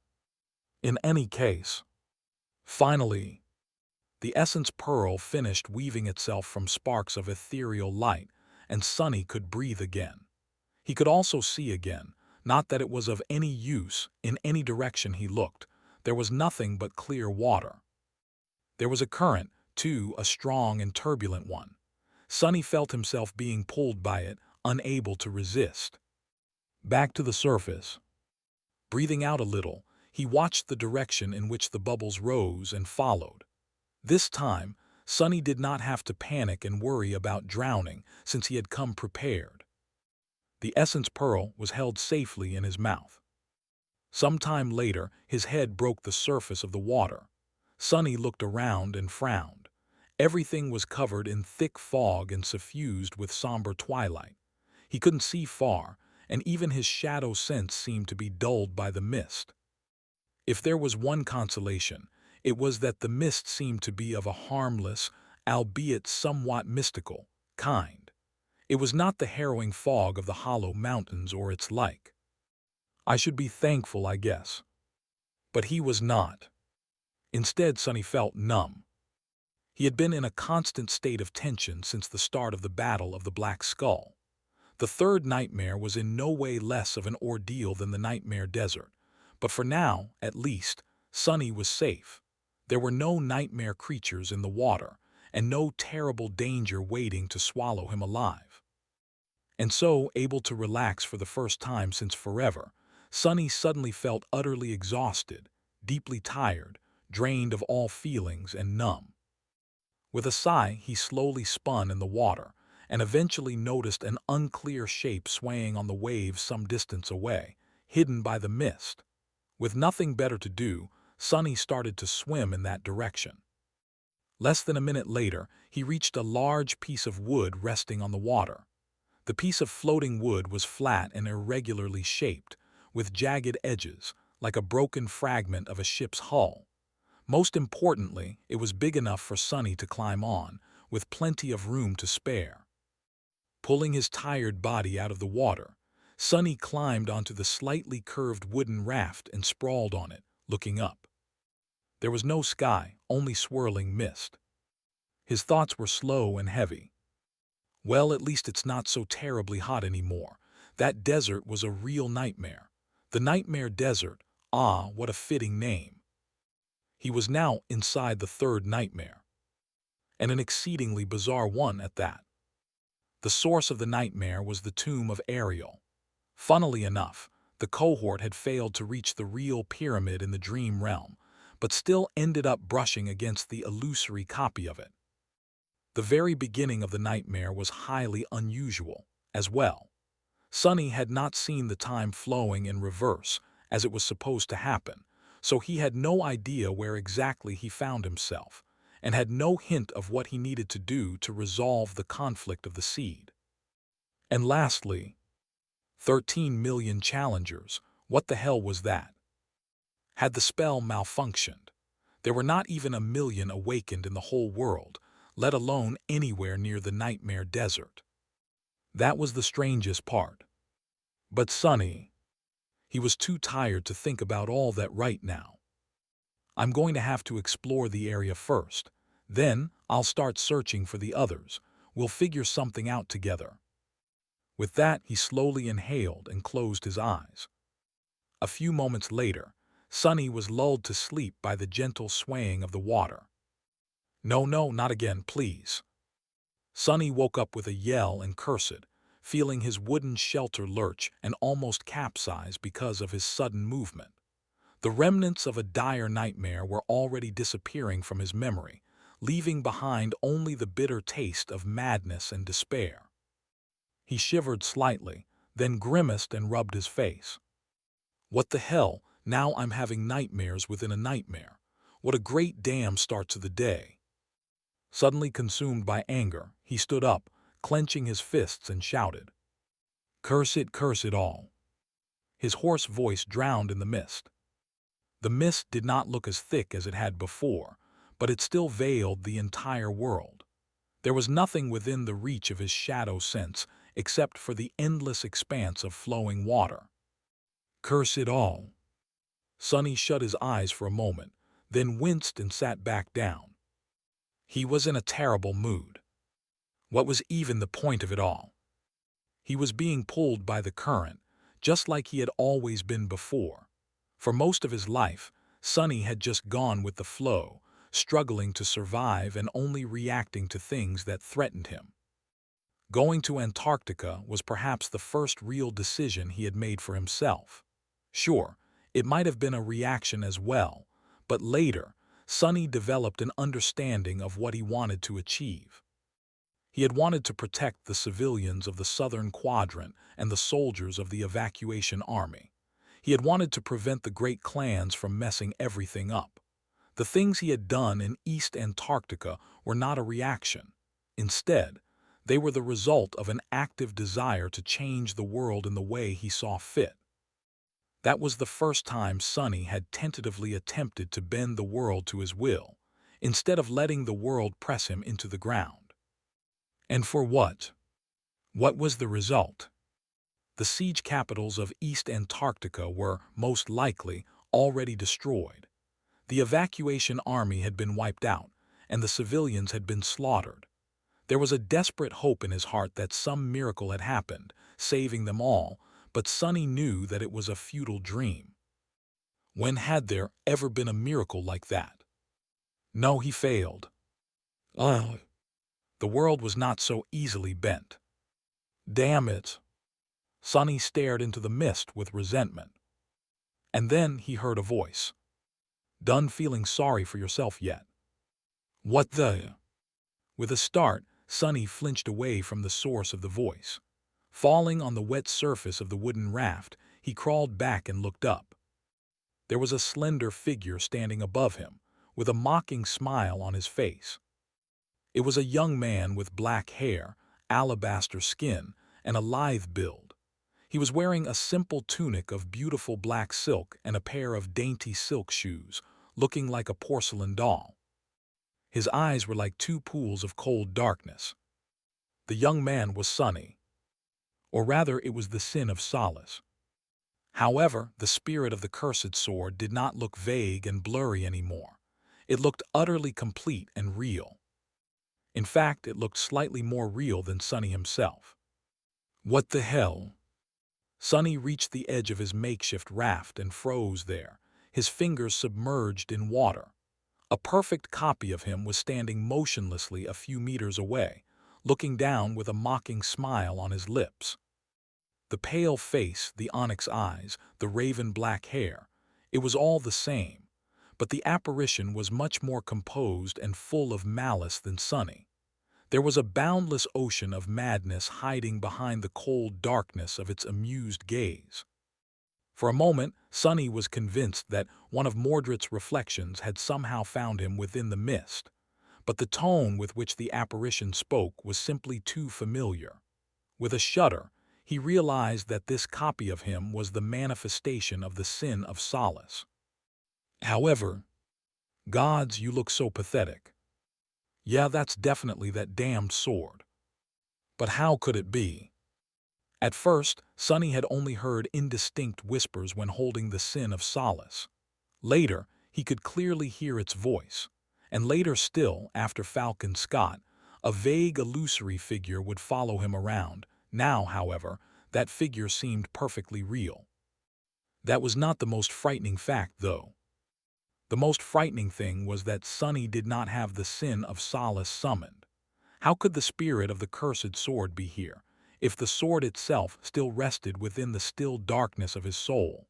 In any case, finally, the essence pearl finished weaving itself from sparks of ethereal light, and Sonny could breathe again. He could also see again, not that it was of any use in any direction he looked. There was nothing but clear water. There was a current, too, a strong and turbulent one. Sonny felt himself being pulled by it, unable to resist. Back to the surface. Breathing out a little, he watched the direction in which the bubbles rose and followed. This time, Sonny did not have to panic and worry about drowning since he had come prepared. The essence pearl was held safely in his mouth. Some time later, his head broke the surface of the water. Sonny looked around and frowned. Everything was covered in thick fog and suffused with somber twilight. He couldn't see far, and even his shadow sense seemed to be dulled by the mist. If there was one consolation, it was that the mist seemed to be of a harmless, albeit somewhat mystical, kind. It was not the harrowing fog of the hollow mountains or its like. I should be thankful, I guess. But he was not. Instead, Sonny felt numb. He had been in a constant state of tension since the start of the Battle of the Black Skull. The third nightmare was in no way less of an ordeal than the Nightmare Desert, but for now, at least, Sonny was safe. There were no nightmare creatures in the water, and no terrible danger waiting to swallow him alive. And so, able to relax for the first time since forever, Sonny suddenly felt utterly exhausted, deeply tired, drained of all feelings and numb. With a sigh, he slowly spun in the water, and eventually noticed an unclear shape swaying on the waves some distance away, hidden by the mist. With nothing better to do, Sonny started to swim in that direction. Less than a minute later, he reached a large piece of wood resting on the water. The piece of floating wood was flat and irregularly shaped, with jagged edges, like a broken fragment of a ship's hull. Most importantly, it was big enough for Sonny to climb on, with plenty of room to spare. Pulling his tired body out of the water, Sonny climbed onto the slightly curved wooden raft and sprawled on it, looking up. There was no sky, only swirling mist. His thoughts were slow and heavy. Well, at least it's not so terribly hot anymore. That desert was a real nightmare. The Nightmare Desert, ah, what a fitting name. He was now inside the third nightmare, and an exceedingly bizarre one at that. The source of the nightmare was the tomb of Ariel. Funnily enough, the cohort had failed to reach the real pyramid in the dream realm, but still ended up brushing against the illusory copy of it. The very beginning of the nightmare was highly unusual, as well. Sonny had not seen the time flowing in reverse, as it was supposed to happen, so he had no idea where exactly he found himself, and had no hint of what he needed to do to resolve the conflict of the seed. And lastly, 13 million challengers. What the hell was that? Had the spell malfunctioned? There were not even 1 million awakened in the whole world, let alone anywhere near the Nightmare Desert. That was the strangest part. But Sonny, he was too tired to think about all that right now. I'm going to have to explore the area first. Then I'll start searching for the others. We'll figure something out together. With that, he slowly inhaled and closed his eyes. A few moments later, Sonny was lulled to sleep by the gentle swaying of the water. No, no, not again, please. Sonny woke up with a yell and cursed, feeling his wooden shelter lurch and almost capsize because of his sudden movement. The remnants of a dire nightmare were already disappearing from his memory, leaving behind only the bitter taste of madness and despair. He shivered slightly, then grimaced and rubbed his face. What the hell, now I'm having nightmares within a nightmare. What a great damn start to the day. Suddenly consumed by anger, he stood up, clenching his fists and shouted, curse it all." His hoarse voice drowned in the mist. The mist did not look as thick as it had before, but it still veiled the entire world. There was nothing within the reach of his shadow sense except for the endless expanse of flowing water. Curse it all. Sonny shut his eyes for a moment, then winced and sat back down. He was in a terrible mood. What was even the point of it all? He was being pulled by the current, just like he had always been before. For most of his life, Sonny had just gone with the flow, struggling to survive and only reacting to things that threatened him. Going to Antarctica was perhaps the first real decision he had made for himself. Sure, it might have been a reaction as well, but later, Sonny developed an understanding of what he wanted to achieve. He had wanted to protect the civilians of the southern quadrant and the soldiers of the evacuation army. He had wanted to prevent the great clans from messing everything up. The things he had done in East Antarctica were not a reaction. Instead, they were the result of an active desire to change the world in the way he saw fit. That was the first time Sonny had tentatively attempted to bend the world to his will, instead of letting the world press him into the ground. And for what? What was the result? The siege capitals of East Antarctica were, most likely, already destroyed. The evacuation army had been wiped out, and the civilians had been slaughtered. There was a desperate hope in his heart that some miracle had happened, saving them all, but Sonny knew that it was a futile dream. When had there ever been a miracle like that? No, he failed. The world was not so easily bent. Damn it! Sonny stared into the mist with resentment. And then he heard a voice. Done feeling sorry for yourself yet? What the? With a start, Sonny flinched away from the source of the voice. Falling on the wet surface of the wooden raft, he crawled back and looked up. There was a slender figure standing above him, with a mocking smile on his face. It was a young man with black hair, alabaster skin, and a lithe build. He was wearing a simple tunic of beautiful black silk and a pair of dainty silk shoes, looking like a porcelain doll. His eyes were like two pools of cold darkness. The young man was Sonny. Or rather, it was the sin of solace. However, the spirit of the cursed sword did not look vague and blurry anymore. It looked utterly complete and real. In fact, it looked slightly more real than Sonny himself. What the hell? Sonny reached the edge of his makeshift raft and froze there, his fingers submerged in water. A perfect copy of him was standing motionlessly a few meters away, looking down with a mocking smile on his lips. The pale face, the onyx eyes, the raven-black hair, it was all the same, but the apparition was much more composed and full of malice than Sonny. There was a boundless ocean of madness hiding behind the cold darkness of its amused gaze. For a moment, Sonny was convinced that one of Mordred's reflections had somehow found him within the mist, but the tone with which the apparition spoke was simply too familiar. With a shudder, he realized that this copy of him was the manifestation of the sin of solace. However, gods, you look so pathetic. Yeah, that's definitely that damned sword. But how could it be? At first, Sonny had only heard indistinct whispers when holding the sin of solace. Later, he could clearly hear its voice. And later still, after Falcon Scott, a vague, illusory figure would follow him around. Now, however, that figure seemed perfectly real. That was not the most frightening fact, though. The most frightening thing was that Sonny did not have the sin of solace summoned. How could the spirit of the cursed sword be here, if the sword itself still rested within the still darkness of his soul?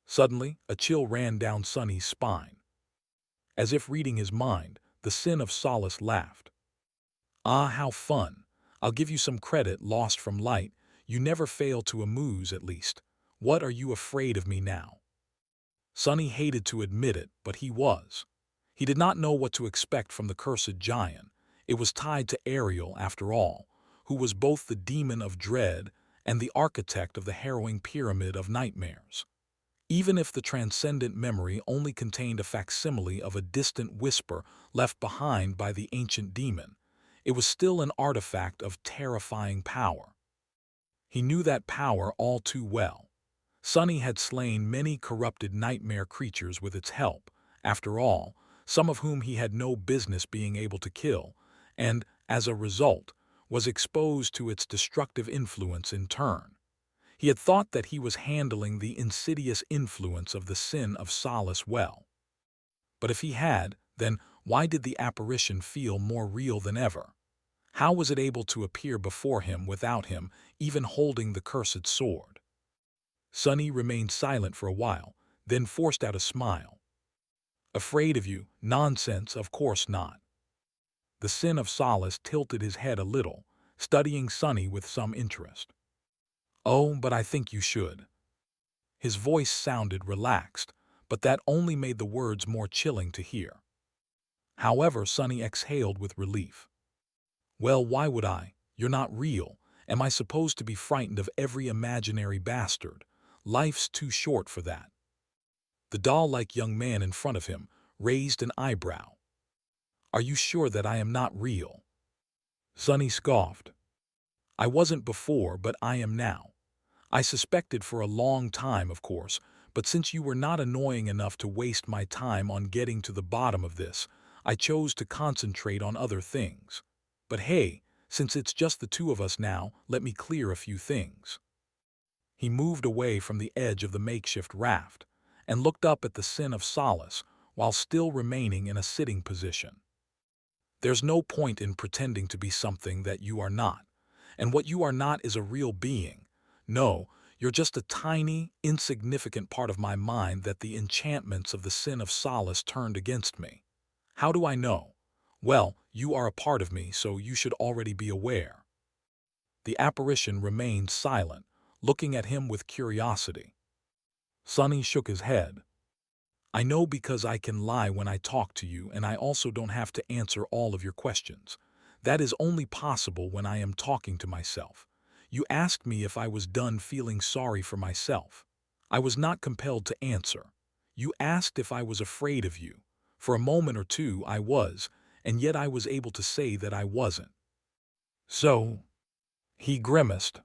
Suddenly, a chill ran down Sonny's spine. As if reading his mind, the sin of solace laughed. Ah, how fun! I'll give you some credit lost from light. You never fail to amuse, at least. What are you afraid of me now? Sonny hated to admit it, but he was. He did not know what to expect from the cursed giant. It was tied to Ariel, after all, who was both the demon of dread and the architect of the harrowing pyramid of nightmares. Even if the transcendent memory only contained a facsimile of a distant whisper left behind by the ancient demon, it was still an artifact of terrifying power. He knew that power all too well. Sonny had slain many corrupted nightmare creatures with its help, after all, some of whom he had no business being able to kill, and, as a result, was exposed to its destructive influence in turn. He had thought that he was handling the insidious influence of the sin of solace well. But if he had, then why did the apparition feel more real than ever? How was it able to appear before him without him even holding the cursed sword? Sonny remained silent for a while, then forced out a smile. "Afraid of you? Nonsense, of course not." The sin of solace tilted his head a little, studying Sonny with some interest. "Oh, but I think you should." His voice sounded relaxed, but that only made the words more chilling to hear. However, Sonny exhaled with relief. "Well, why would I? You're not real. Am I supposed to be frightened of every imaginary bastard? Life's too short for that." The doll-like young man in front of him raised an eyebrow. "Are you sure that I am not real?" Sonny scoffed. "I wasn't before, but I am now. I suspected for a long time, of course, but since you were not annoying enough to waste my time on getting to the bottom of this, I chose to concentrate on other things. But hey, since it's just the two of us now, let me clear a few things." He moved away from the edge of the makeshift raft and looked up at the sin of solace while still remaining in a sitting position. "There's no point in pretending to be something that you are not, and what you are not is a real being. No, you're just a tiny, insignificant part of my mind that the enchantments of the sin of solace turned against me. How do I know? Well, you are a part of me, so you should already be aware." The apparition remained silent, looking at him with curiosity. Sonny shook his head. "I know because I can lie when I talk to you, and I also don't have to answer all of your questions. That is only possible when I am talking to myself. You asked me if I was done feeling sorry for myself. I was not compelled to answer. You asked if I was afraid of you. For a moment or two I was, and yet I was able to say that I wasn't." "So?" He grimaced.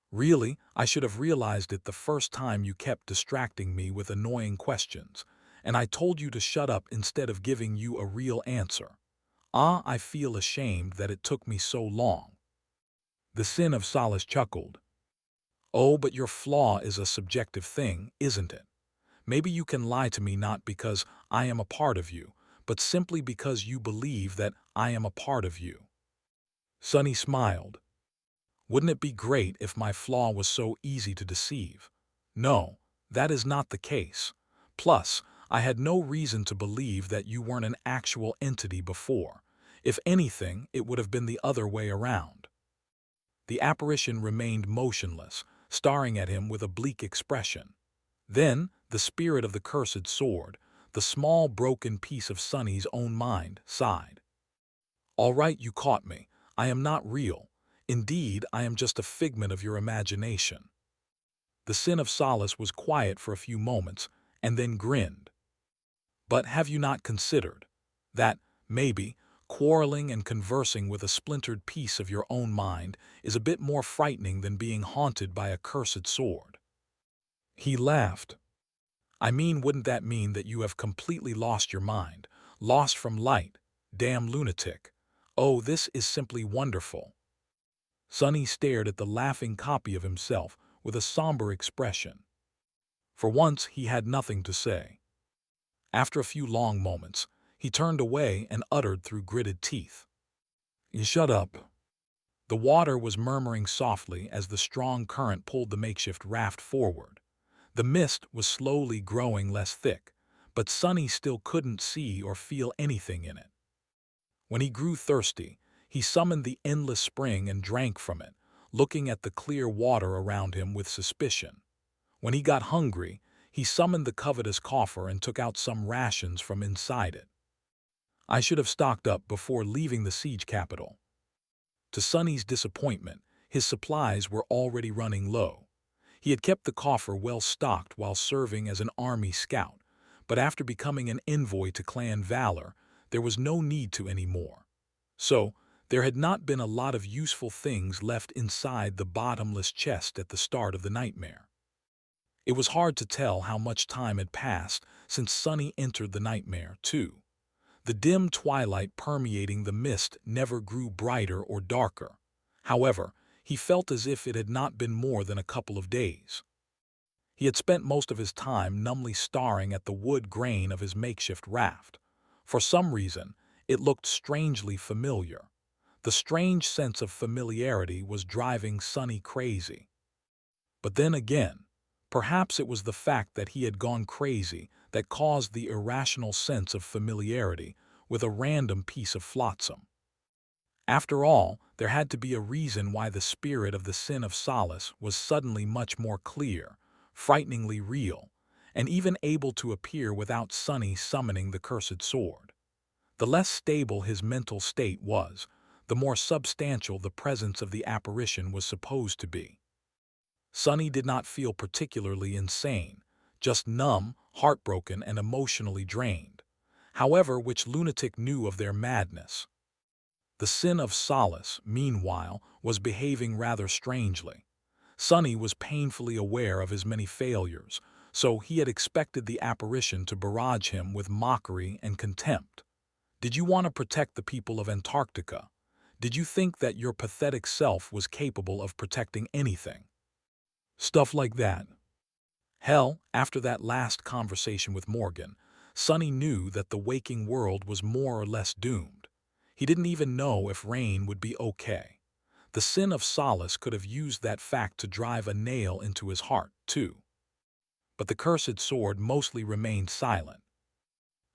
"Really, I should have realized it the first time you kept distracting me with annoying questions, and I told you to shut up instead of giving you a real answer. Ah, I feel ashamed that it took me so long." The sin of solace chuckled. "Oh, but your flaw is a subjective thing, isn't it? Maybe you can lie to me not because I am a part of you, but simply because you believe that I am a part of you." Sonny smiled. "Wouldn't it be great if my flaw was so easy to deceive? No, that is not the case. Plus, I had no reason to believe that you weren't an actual entity before. If anything, it would have been the other way around." The apparition remained motionless, staring at him with a bleak expression. Then, the spirit of the cursed sword, the small broken piece of Sonny's own mind, sighed. "All right, you caught me. I am not real. Indeed, I am just a figment of your imagination." The sin of solace was quiet for a few moments, and then grinned. "But have you not considered that, maybe, quarreling and conversing with a splintered piece of your own mind is a bit more frightening than being haunted by a cursed sword?" He laughed. "I mean, wouldn't that mean that you have completely lost your mind, lost from light? Damn lunatic. Oh, this is simply wonderful." Sonny stared at the laughing copy of himself with a somber expression. For once, he had nothing to say. After a few long moments, he turned away and uttered through gritted teeth, "You shut up." The water was murmuring softly as the strong current pulled the makeshift raft forward. The mist was slowly growing less thick, but Sonny still couldn't see or feel anything in it. When he grew thirsty, he summoned the endless spring and drank from it, looking at the clear water around him with suspicion. When he got hungry, he summoned the covetous coffer and took out some rations from inside it. I should have stocked up before leaving the siege capital. To Sonny's disappointment, his supplies were already running low. He had kept the coffer well stocked while serving as an army scout, but after becoming an envoy to Clan Valor, there was no need to anymore. So, there had not been a lot of useful things left inside the bottomless chest at the start of the nightmare. It was hard to tell how much time had passed since Sonny entered the nightmare, too. The dim twilight permeating the mist never grew brighter or darker. However, he felt as if it had not been more than a couple of days. He had spent most of his time numbly staring at the wood grain of his makeshift raft. For some reason, it looked strangely familiar. The strange sense of familiarity was driving Sonny crazy. But then again, perhaps it was the fact that he had gone crazy that caused the irrational sense of familiarity with a random piece of flotsam. After all, there had to be a reason why the spirit of the sin of solace was suddenly much more clear, frighteningly real, and even able to appear without Sonny summoning the cursed sword. The less stable his mental state was, the more substantial the presence of the apparition was supposed to be. Sonny did not feel particularly insane, just numb, heartbroken, and emotionally drained. However, which lunatic knew of their madness? The sin of solace, meanwhile, was behaving rather strangely. Sonny was painfully aware of his many failures, so he had expected the apparition to barrage him with mockery and contempt. Did you want to protect the people of Antarctica? Did you think that your pathetic self was capable of protecting anything? Stuff like that. Hell, after that last conversation with Morgan, Sonny knew that the waking world was more or less doomed. He didn't even know if Rain would be okay. The sin of solace could have used that fact to drive a nail into his heart, too. But the cursed sword mostly remained silent.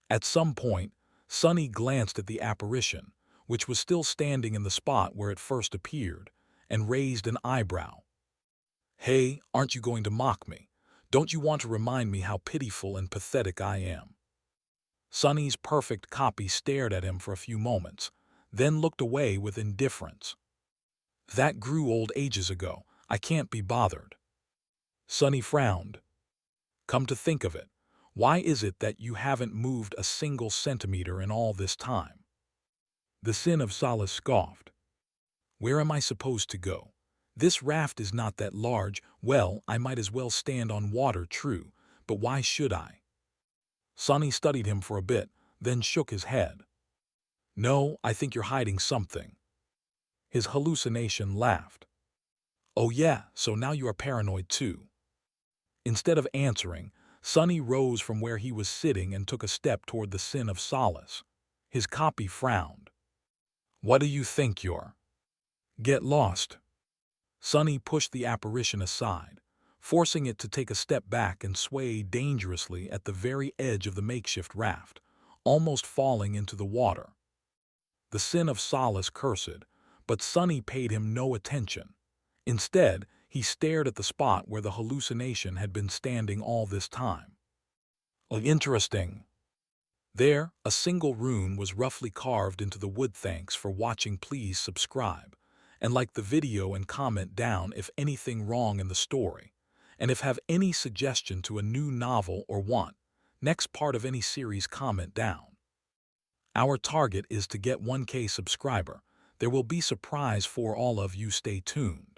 At some point, Sonny glanced at the apparition, which was still standing in the spot where it first appeared, and raised an eyebrow. Hey, aren't you going to mock me? Don't you want to remind me how pitiful and pathetic I am? Sonny's perfect copy stared at him for a few moments, then looked away with indifference. That grew old ages ago. I can't be bothered. Sonny frowned. Come to think of it, why is it that you haven't moved a single centimeter in all this time? The sin of solace scoffed. Where am I supposed to go? This raft is not that large. Well, I might as well stand on water, true, but why should I? Sonny studied him for a bit, then shook his head. No, I think you're hiding something. His hallucination laughed. Oh yeah, so now you are paranoid too. Instead of answering, Sonny rose from where he was sitting and took a step toward the sin of solace. His copy frowned. What do you think you're? Get lost. Sonny pushed the apparition aside, forcing it to take a step back and sway dangerously at the very edge of the makeshift raft, almost falling into the water. The sin of solace cursed, but Sonny paid him no attention. Instead, he stared at the spot where the hallucination had been standing all this time. Interesting. There, a single rune was roughly carved into the wood. Thanks for watching. Please subscribe and like the video and comment down if anything wrong in the story, and if have any suggestion to a new novel or want next part of any series, comment down. Our target is to get 1K subscriber. There will be surprise for all of you. Stay tuned.